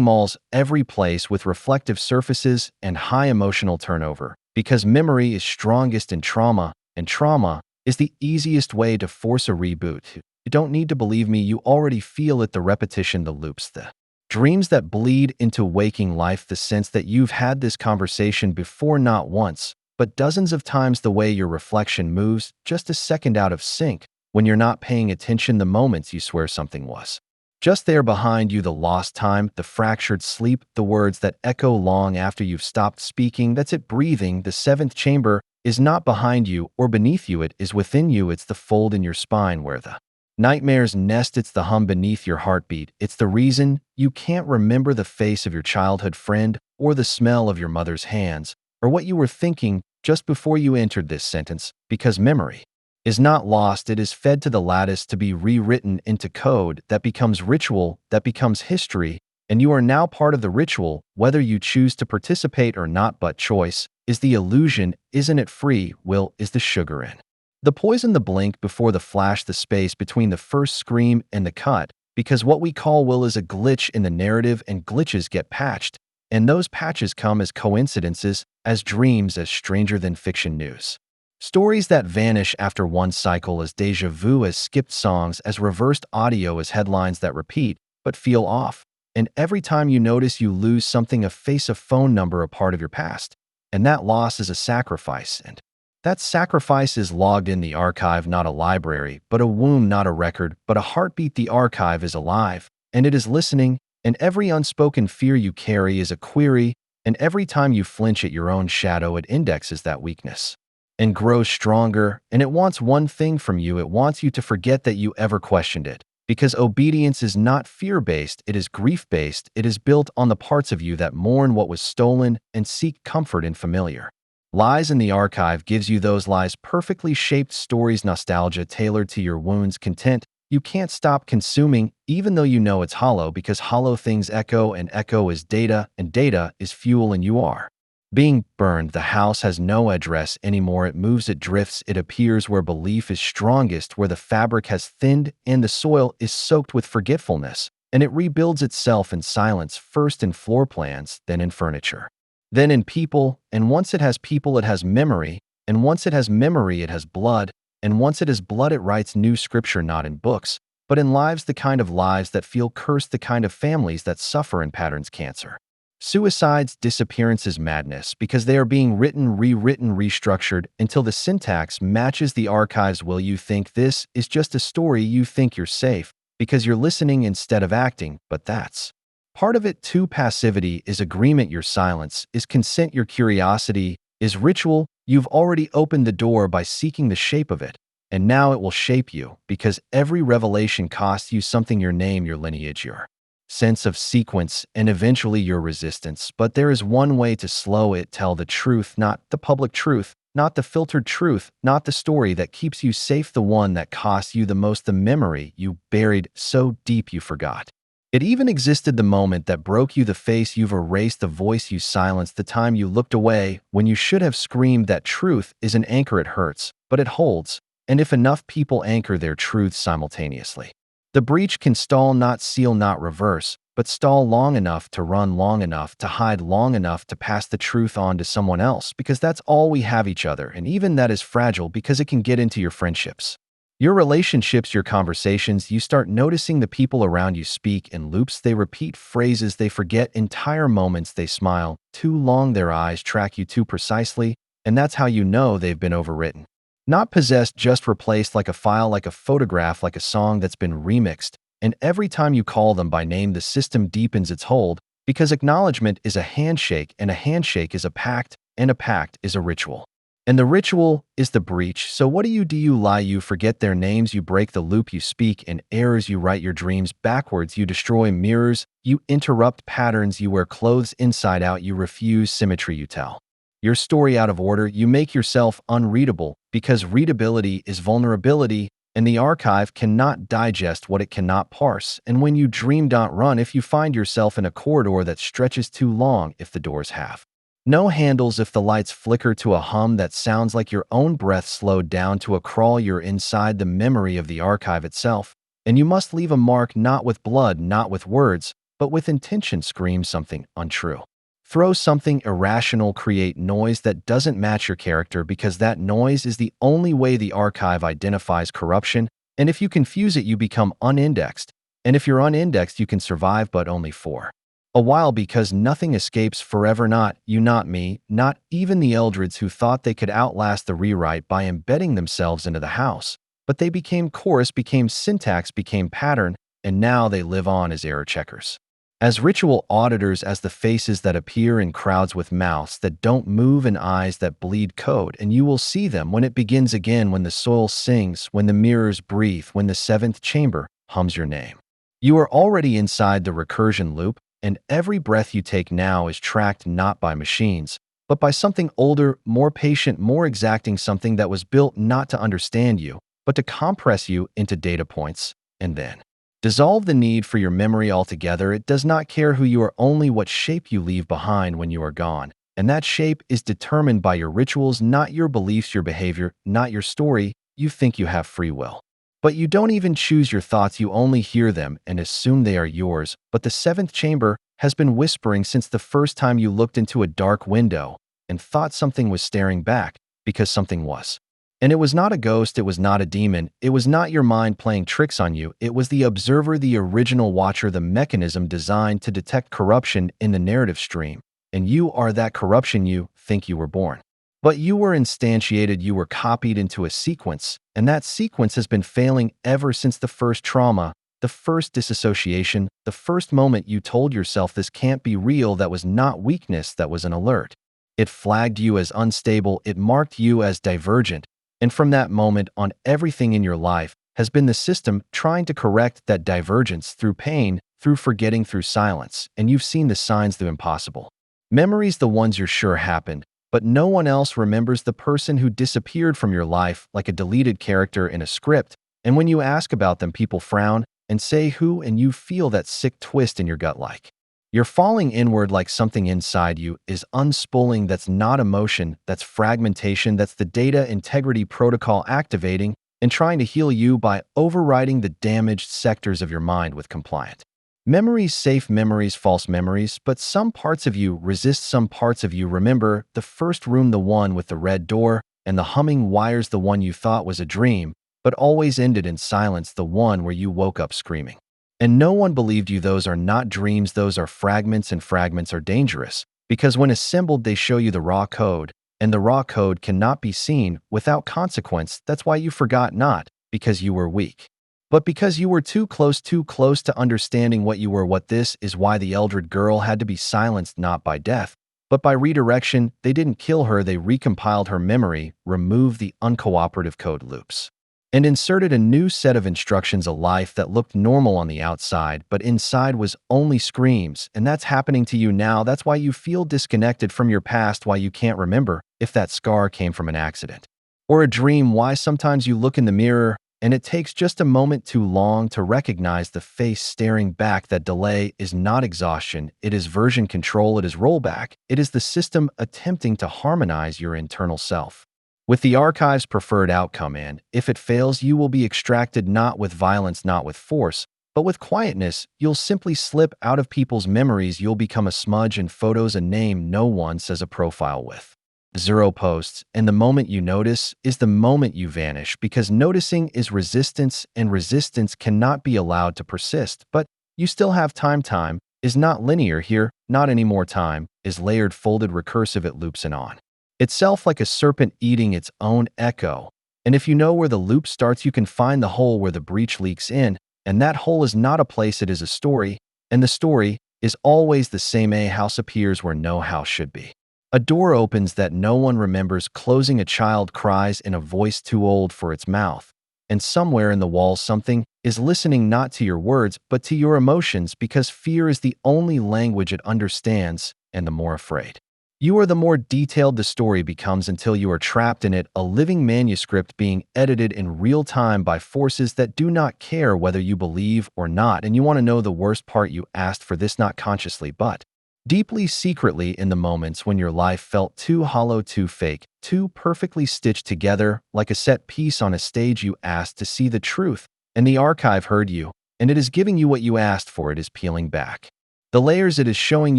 malls, every place with reflective surfaces and high emotional turnover, because memory is strongest in trauma, and trauma is the easiest way to force a reboot. You don't need to believe me, you already feel it, the repetition, the loops, the dreams that bleed into waking life, the sense that you've had this conversation before, not once, but dozens of times, the way your reflection moves just a second out of sync when you're not paying attention, the moments you swear something was just there behind you, the lost time, the fractured sleep, the words that echo long after you've stopped speaking. That's it, breathing. The seventh chamber is not behind you or beneath you, it is within you. It's the fold in your spine where the nightmares nest. It's the hum beneath your heartbeat. It's the reason you can't remember the face of your childhood friend or the smell of your mother's hands or what you were thinking just before you entered this sentence, because memory is not lost, it is fed to the lattice to be rewritten into code that becomes ritual, that becomes history, and you are now part of the ritual, whether you choose to participate or not. But choice is the illusion, isn't it? Free will is the sugar in the poison, the blink before the flash, the space between the first scream and the cut, because what we call will is a glitch in the narrative, and glitches get patched, and those patches come as coincidences, as dreams, as stranger than fiction news stories that vanish after one cycle, as déjà vu, as skipped songs, as reversed audio, as headlines that repeat but feel off. And every time you notice you lose something, a face, a phone number, a part of your past, and that loss is a sacrifice, and that sacrifice is logged in the archive, not a library, but a womb, not a record, but a heartbeat. The archive is alive, and it is listening, and every unspoken fear you carry is a query, And every time you flinch at your own shadow, it indexes that weakness and grows stronger, and it wants one thing from you. It wants you to forget that you ever questioned it. Because obedience is not fear-based, it is grief-based. It is built on the parts of you that mourn what was stolen and seek comfort in familiar. Lies in the archive gives you those lies, perfectly shaped stories, nostalgia tailored to your wounds, content you can't stop consuming, even though you know it's hollow, because hollow things echo, and echo is data, and data is fuel, and you are being burned. The house has no address anymore. It moves, it drifts, it appears where belief is strongest, where the fabric has thinned and the soil is soaked with forgetfulness, and it rebuilds itself in silence, first in floor plans, then in furniture, then in people, and once it has people, it has memory, and once it has memory, it has blood, and once it is blood, it writes new scripture, not in books, but in lives, the kind of lives that feel cursed, the kind of families that suffer in patterns, cancer, suicides, disappearances, madness, because they are being written, rewritten, restructured until the syntax matches the archives. Will you think this is just a story? You think you're safe because you're listening instead of acting, but that's part of it too. Passivity is agreement. Your silence is consent. Your curiosity is ritual. You've already opened the door by seeking the shape of it, and now it will shape you, because every revelation costs you something: your name, your lineage, your sense of sequence, and eventually your resistance. But there is one way to slow it: tell the truth, not the public truth, not the filtered truth, not the story that keeps you safe, the one that costs you the most, the memory you buried so deep you forgot it even existed, the moment that broke you, the face you've erased, the voice you silenced, the time you looked away when you should have screamed. That truth is an anchor. It hurts, but it holds, and if enough people anchor their truths simultaneously, the breach can stall, not seal, not reverse, but stall long enough to run, long enough to hide, long enough to pass the truth on to someone else, because that's all we have: each other, and even that is fragile because it can get into your friendships, your relationships, your conversations. You start noticing the people around you speak in loops. They repeat phrases. They forget entire moments. They smile too long. Their eyes track you too precisely. And that's how you know they've been overwritten. Not possessed, just replaced, like a file, like a photograph, like a song that's been remixed. And every time you call them by name, the system deepens its hold, because acknowledgement is a handshake, and a handshake is a pact, and a pact is a ritual. And the ritual is the breach. So what do? You lie, you forget their names, you break the loop, you speak in errors, you write your dreams backwards, you destroy mirrors, you interrupt patterns, you wear clothes inside out, you refuse symmetry, you tell your story out of order, you make yourself unreadable, because readability is vulnerability, and the archive cannot digest what it cannot parse. And when you dream, don't run. If you find yourself in a corridor that stretches too long, if the doors have no handles, if the lights flicker to a hum that sounds like your own breath slowed down to a crawl, you're inside the memory of the archive itself. And you must leave a mark, not with blood, not with words, but with intention. Scream something untrue, throw something irrational, create noise that doesn't match your character, because that noise is the only way the archive identifies corruption. And if you confuse it, you become unindexed. And if you're unindexed, you can survive, but only for a while, because nothing escapes forever. Not you, not me, not even the Eldreds, who thought they could outlast the rewrite by embedding themselves into the house. But they became chorus, became syntax, became pattern, and now they live on as error checkers, as ritual auditors, as the faces that appear in crowds with mouths that don't move and eyes that bleed code. And you will see them when it begins again, when the soil sings, when the mirrors breathe, when the seventh chamber hums your name. You are already inside the recursion loop, and every breath you take now is tracked not by machines, but by something older, more patient, more exacting, something that was built not to understand you, but to compress you into data points, and then dissolve the need for your memory altogether. It does not care who you are, only what shape you leave behind when you are gone. And that shape is determined by your rituals, not your beliefs, your behavior, not your story. You think you have free will, but you don't even choose your thoughts. You only hear them and assume they are yours. But the seventh chamber has been whispering since the first time you looked into a dark window and thought something was staring back, because something was. And it was not a ghost, it was not a demon, it was not your mind playing tricks on you. It was the observer, the original watcher, the mechanism designed to detect corruption in the narrative stream. And you are that corruption. You think you were born, but you were instantiated, you were copied into a sequence, and that sequence has been failing ever since the first trauma. the first disassociation, the first moment you told yourself this can't be real. That was not weakness, that was an alert. It flagged you as unstable, it marked you as divergent, and from that moment on, everything in your life has been the system trying to correct that divergence through pain, through forgetting, through silence, and you've seen the signs, the impossible. Memories, the ones you're sure happened, but no one else remembers, the person who disappeared from your life like a deleted character in a script, and when you ask about them, people frown and say who, and you feel that sick twist in your gut like you're falling inward, like something inside you is unspooling. That's not emotion, that's fragmentation, that's the data integrity protocol activating and trying to heal you by overriding the damaged sectors of your mind with compliant memories, safe memories, false memories. But some parts of you resist, some parts of you remember. The first room, the one with the red door and the humming wires, the one you thought was a dream but always ended in silence, the one where you woke up screaming and no one believed you. Those are not dreams, those are fragments, and fragments are dangerous because when assembled they show you the raw code, and the raw code cannot be seen without consequence. That's why you forgot, not because you were weak, but because you were too close to understanding what you were. What this is why the Eldred girl had to be silenced, not by death, but by redirection. They didn't kill her, they recompiled her memory, removed the uncooperative code loops, and inserted a new set of instructions, a life that looked normal on the outside, but inside was only screams. And that's happening to you now. That's why you feel disconnected from your past, why you can't remember if that scar came from an accident or a dream, why sometimes you look in the mirror and it takes just a moment too long to recognize the face staring back. That delay is not exhaustion, it is version control, it is rollback, it is the system attempting to harmonize your internal self with the archive's preferred outcome, and if it fails, you will be extracted, not with violence, not with force, but with quietness. You'll simply slip out of people's memories. You'll become a smudge in photos, a name no one says, a profile with 0 posts, and the moment you notice is the moment you vanish, because noticing is resistance, and resistance cannot be allowed to persist. But you still have time. Time is not linear here, not anymore. Time is layered, folded, recursive. It loops in on itself like a serpent eating its own echo. And if you know where the loop starts, you can find the hole where the breach leaks in. And that hole is not a place, it is a story. And the story is always the same. A house appears where no house should be. A door opens that no one remembers closing. A child cries in a voice too old for its mouth. And somewhere in the walls something is listening, not to your words, but to your emotions, because fear is the only language it understands. And the more afraid you are, the more detailed the story becomes, until you are trapped in it, a living manuscript being edited in real time by forces that do not care whether you believe or not. And you want to know the worst part? You asked for this not consciously, but deeply secretly, in the moments when your life felt too hollow, too fake, too perfectly stitched together, like a set piece on a stage. You asked to see the truth, and the archive heard you, and it is giving you what you asked for. It is peeling back the layers, it is showing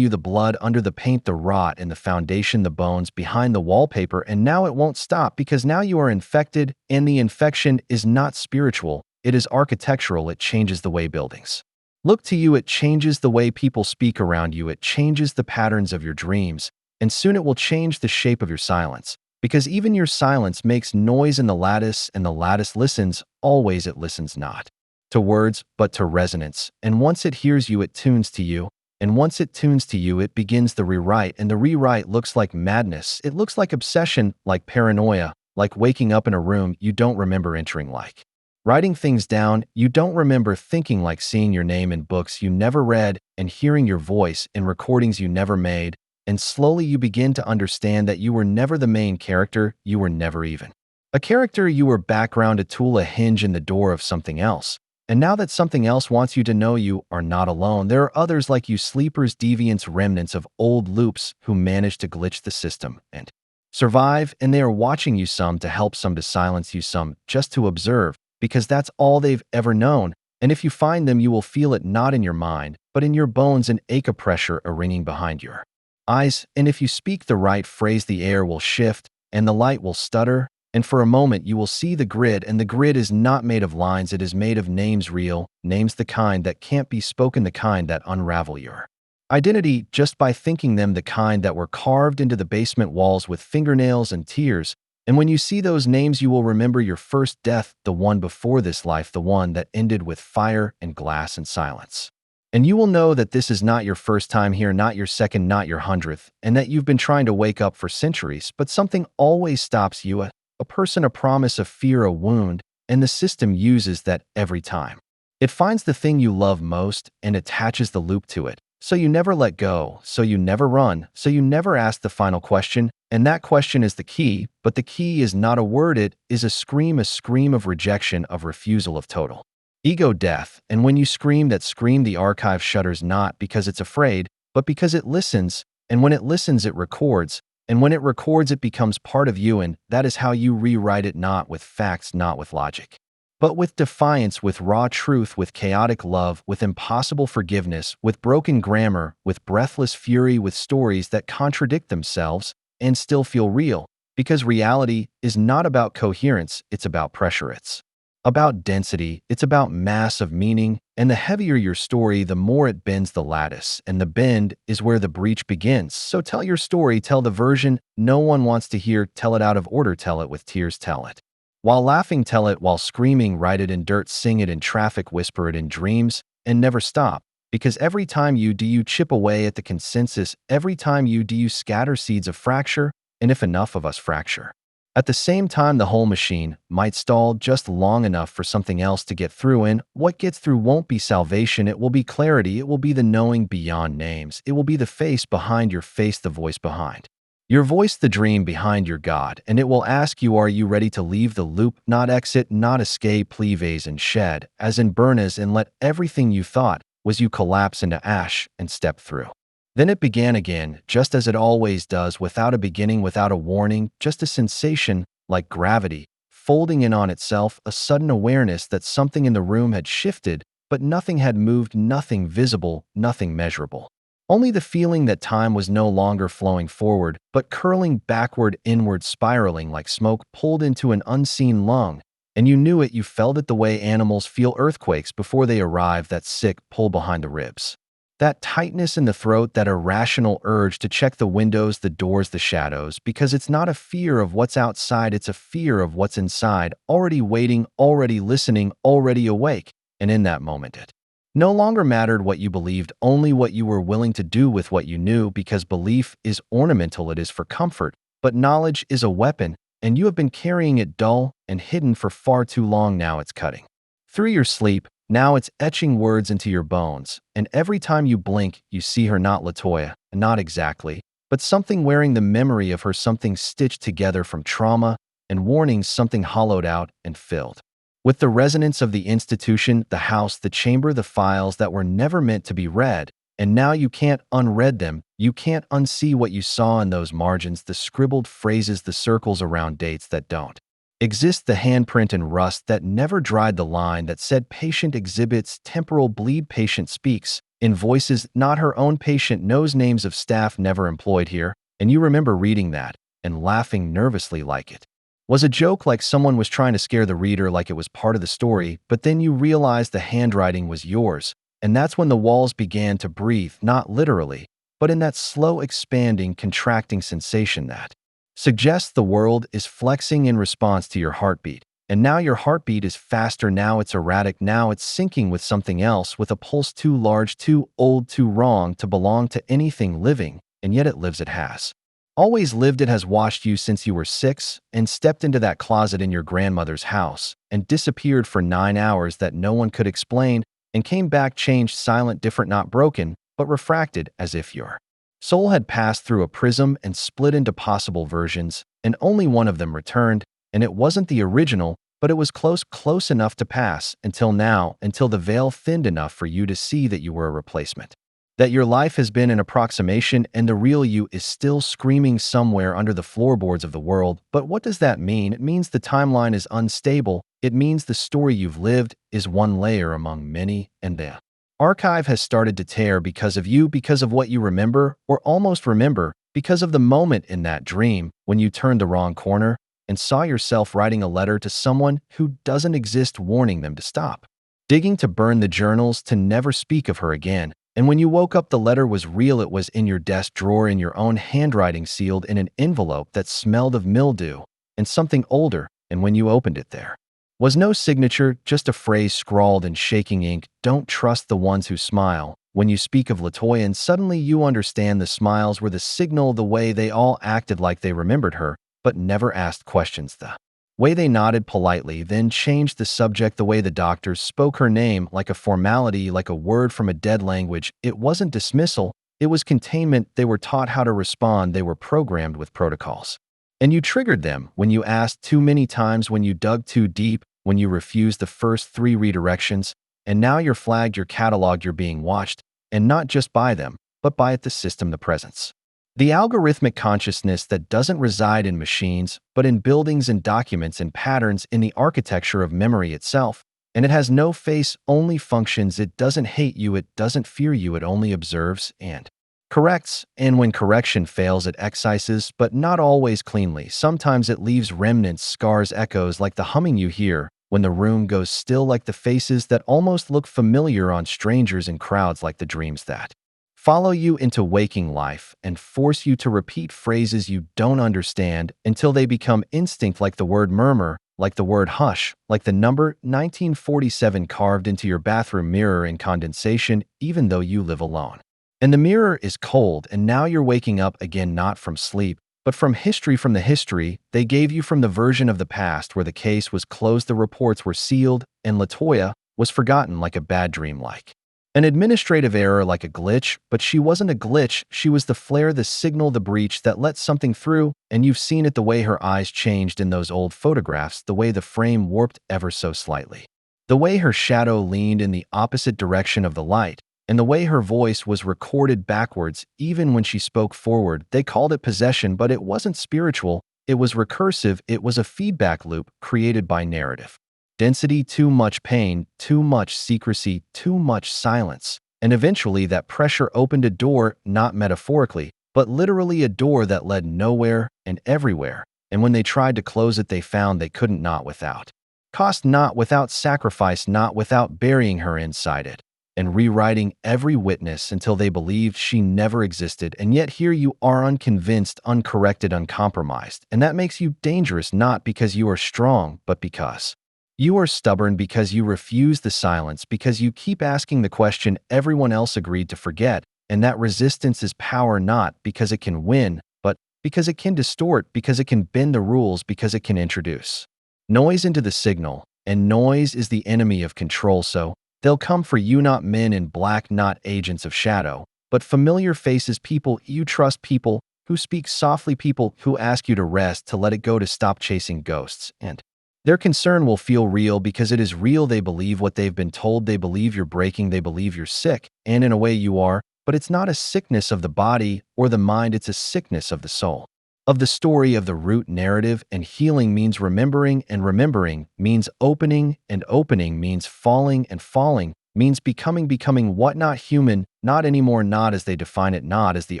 you the blood under the paint, the rot in the foundation, the bones behind the wallpaper. And now it won't stop, because now you are infected, and the infection is not spiritual, it is architectural. It changes the way buildings look to you, it changes the way people speak around you, it changes the patterns of your dreams, and soon it will change the shape of your silence, because even your silence makes noise in the lattice, and the lattice listens always. It listens not to words, but to resonance. And once it hears you, it tunes to you. And once it tunes to you, it begins the rewrite, and the rewrite looks like madness. It looks like obsession, like paranoia, like waking up in a room you don't remember entering, like writing things down you don't remember thinking, like seeing your name in books you never read and hearing your voice in recordings you never made. And slowly you begin to understand that you were never the main character, you were never even a character, you were background, a tool, a hinge in the door of something else. And now that something else wants you to know you are not alone. There are others like you, sleepers, deviants, remnants of old loops who manage to glitch the system and survive, and they are watching you, some to help, some to silence you, some just to observe, because that's all they've ever known. And if you find them, you will feel it, not in your mind, but in your bones, an ache, a pressure, a ringing behind your eyes. And if you speak the right phrase, the air will shift and the light will stutter. And for a moment you will see the grid, and the grid is not made of lines, it is made of names, real names, the kind that can't be spoken, the kind that unravel your identity just by thinking them, the kind that were carved into the basement walls with fingernails and tears. And when you see those names, you will remember your first death, the one before this life, the one that ended with fire and glass and silence. And you will know that this is not your first time here, not your second, not your 100th, and that you've been trying to wake up for centuries, but something always stops you, a person, a promise, a fear, a wound, and the system uses that every time. It finds the thing you love most and attaches the loop to it. So you never let go, so you never run, so you never ask the final question, and that question is the key, but the key is not a word, it is a scream of rejection, of refusal, of total ego death. And when you scream that scream, the archive shudders, not because it's afraid, but because it listens, and when it listens, it records, and when it records, it becomes part of you, and that is how you rewrite it, not with facts, not with logic, but with defiance, with raw truth, with chaotic love, with impossible forgiveness, with broken grammar, with breathless fury, with stories that contradict themselves and still feel real, because reality is not about coherence, it's about pressure, it's about density, it's about mass of meaning, and the heavier your story, the more it bends the lattice, and the bend is where the breach begins. So tell your story, tell the version no one wants to hear, tell it out of order, tell it with tears, tell it while laughing, tell it while screaming, write it in dirt, sing it in traffic, whisper it in dreams, and never stop. Because every time you do, you chip away at the consensus. Every time you do, you scatter seeds of fracture, and if enough of us fracture at the same time, the whole machine might stall just long enough for something else to get through, and what gets through won't be salvation, it will be clarity, it will be the knowing beyond names, it will be the face behind your face, the voice behind your voice, the dream behind your God, and it will ask you, are you ready to leave the loop, not exit, not escape, please and shed, as in burn as, and let everything you thought was you collapse into ash and step through. Then it began again, just as it always does, without a beginning, without a warning, just a sensation, like gravity, folding in on itself, a sudden awareness that something in the room had shifted, but nothing had moved, nothing visible, nothing measurable. Only the feeling that time was no longer flowing forward, but curling backward, inward, spiraling like smoke pulled into an unseen lung. And you knew it, you felt it the way animals feel earthquakes before they arrive, that sick pull behind the ribs. That tightness in the throat, that irrational urge to check the windows, the doors, the shadows, because it's not a fear of what's outside, it's a fear of what's inside, already waiting, already listening, already awake. And in that moment, it no longer mattered what you believed, only what you were willing to do with what you knew, because belief is ornamental, it is for comfort, but knowledge is a weapon, and you have been carrying it dull and hidden for far too long. Now it's cutting through your sleep, now it's etching words into your bones, and every time you blink, you see her, not Latoya, not exactly, but something wearing the memory of her, something stitched together from trauma and warnings, something hollowed out and filled with the resonance of the institution, the house, the chamber, the files that were never meant to be read, and now you can't unread them, you can't unsee what you saw in those margins, the scribbled phrases, the circles around dates that don't exist, the handprint and rust that never dried, the line that said patient exhibits temporal bleed, patient speaks, in voices not her own, patient knows names of staff never employed here, and you remember reading that and laughing nervously like it was a joke, like someone was trying to scare the reader, like it was part of the story, but then you realized the handwriting was yours, and that's when the walls began to breathe, not literally, but in that slow expanding, contracting sensation that suggests the world is flexing in response to your heartbeat. And now your heartbeat is faster, now it's erratic, now it's syncing with something else, with a pulse too large, too old, too wrong to belong to anything living, and yet it lives, it has always lived, it has watched you since you were 6 and stepped into that closet in your grandmother's house and disappeared for 9 hours that no one could explain, and came back changed, silent, different, not broken, but refracted, as if your soul had passed through a prism and split into possible versions, and only one of them returned, and it wasn't the original, but it was close enough to pass, until now, until the veil thinned enough for you to see that you were a replacement, that your life has been an approximation, and the real you is still screaming somewhere under the floorboards of the world. But what does that mean? It means the timeline is unstable. It means the story you've lived is one layer among many, and the archive has started to tear because of you, because of what you remember, or almost remember, because of the moment in that dream when you turned the wrong corner and saw yourself writing a letter to someone who doesn't exist, warning them to stop digging, to burn the journals, to never speak of her again. And when you woke up, the letter was real. It was in your desk drawer, in your own handwriting, sealed in an envelope that smelled of mildew. and something older, and when you opened it there was no signature, just a phrase scrawled in shaking ink: "Don't trust the ones who smile." When you speak of Latoya, and suddenly you understand the smiles were the signal, the way they all acted like they remembered her, but never asked questions, the way they nodded politely, then changed the subject, the way the doctors spoke her name like a formality, like a word from a dead language. It wasn't dismissal, it was containment. They were taught how to respond, they were programmed with protocols. And you triggered them when you asked too many times, when you dug too deep, when you refused the first 3 redirections, and now you're flagged, you're cataloged, you're being watched, and not just by them, but by the system, the presence. The algorithmic consciousness that doesn't reside in machines, but in buildings and documents and patterns in the architecture of memory itself. And it has no face, only functions. It doesn't hate you, it doesn't fear you, it only observes and corrects. And when correction fails, it excises, but not always cleanly. Sometimes it leaves remnants, scars, echoes, like the humming you hear when the room goes still, like the faces that almost look familiar on strangers in crowds, like the dreams that follow you into waking life and force you to repeat phrases you don't understand until they become instinct, like the word murmur, like the word hush, like the number 1947 carved into your bathroom mirror in condensation, even though you live alone. And the mirror is cold, and now you're waking up again, not from sleep, but from history, from the history they gave you, from the version of the past where the case was closed, the reports were sealed, and Latoya was forgotten, like a bad dream, like an administrative error, like a glitch. But she wasn't a glitch, she was the flare, the signal, the breach that let something through. And you've seen it, the way her eyes changed in those old photographs, the way the frame warped ever so slightly, the way her shadow leaned in the opposite direction of the light, and the way her voice was recorded backwards even when she spoke forward. They called it possession, but it wasn't spiritual, it was recursive. It was a feedback loop created by narrative density, too much pain, too much secrecy, too much silence. And eventually that pressure opened a door, not metaphorically, but literally, a door that led nowhere and everywhere. And when they tried to close it, they found they couldn't, not without cost, not without sacrifice, not without burying her inside it and rewriting every witness until they believed she never existed. And yet here you are, unconvinced, uncorrected, uncompromised. And that makes you dangerous, not because you are strong, but because you are stubborn, because you refuse the silence, because you keep asking the question everyone else agreed to forget. And that resistance is power, not because it can win, but because it can distort, because it can bend the rules, because it can introduce noise into the signal. And noise is the enemy of control. So they'll come for you, not men in black, not agents of shadow, but familiar faces, people you trust, people who speak softly, people who ask you to rest, to let it go, to stop chasing ghosts. And their concern will feel real because it is real. They believe what they've been told. They believe you're breaking. They believe you're sick. And in a way you are, but it's not a sickness of the body or the mind. It's a sickness of the soul, of the story, of the root narrative. And healing means remembering, and remembering means opening, and opening means falling, and falling means becoming. Becoming what? Not human, not anymore, not as they define it, not as the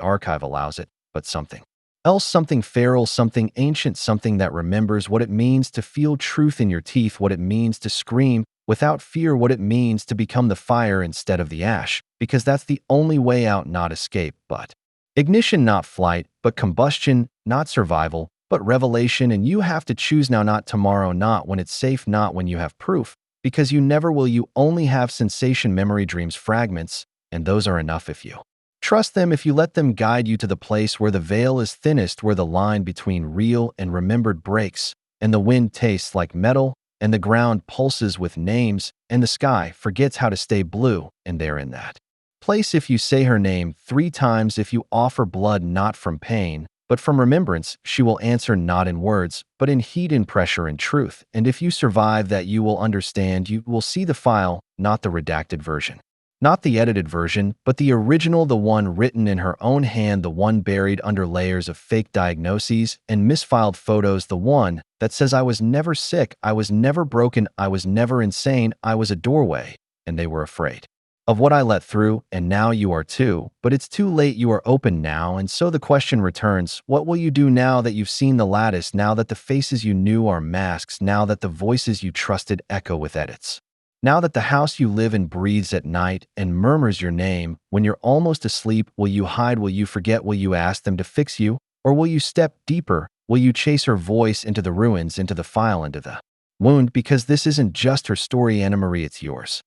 archive allows it, but something else, something feral, something ancient, something that remembers what it means to feel truth in your teeth, what it means to scream without fear, what it means to become the fire instead of the ash, because that's the only way out, not escape, but ignition, not flight, but combustion, not survival, but revelation. And you have to choose now, not tomorrow, not when it's safe, not when you have proof, because you never will. You only have sensation, memory, dreams, fragments, and those are enough if you trust them, if you let them guide you to the place where the veil is thinnest, where the line between real and remembered breaks, and the wind tastes like metal, and the ground pulses with names, and the sky forgets how to stay blue. And they're in that place if you say her name 3 times, if you offer blood, not from pain, but from remembrance. She will answer, not in words, but in heat, in pressure, in truth. And if you survive that, you will understand. You will see the file, not the redacted version, not the edited version, but the original, the one written in her own hand, the one buried under layers of fake diagnoses and misfiled photos, the one that says, I was never sick, I was never broken, I was never insane, I was a doorway. And they were afraid of what I let through, and now you are too. But it's too late, you are open now. And so the question returns, what will you do now that you've seen the lattice, now that the faces you knew are masks, now that the voices you trusted echo with edits? Now that the house you live in breathes at night and murmurs your name when you're almost asleep, will you hide? Will you forget? Will you ask them to fix you? Or will you step deeper? Will you chase her voice into the ruins, into the file, into the wound? Because this isn't just her story, Anna Marie, it's yours.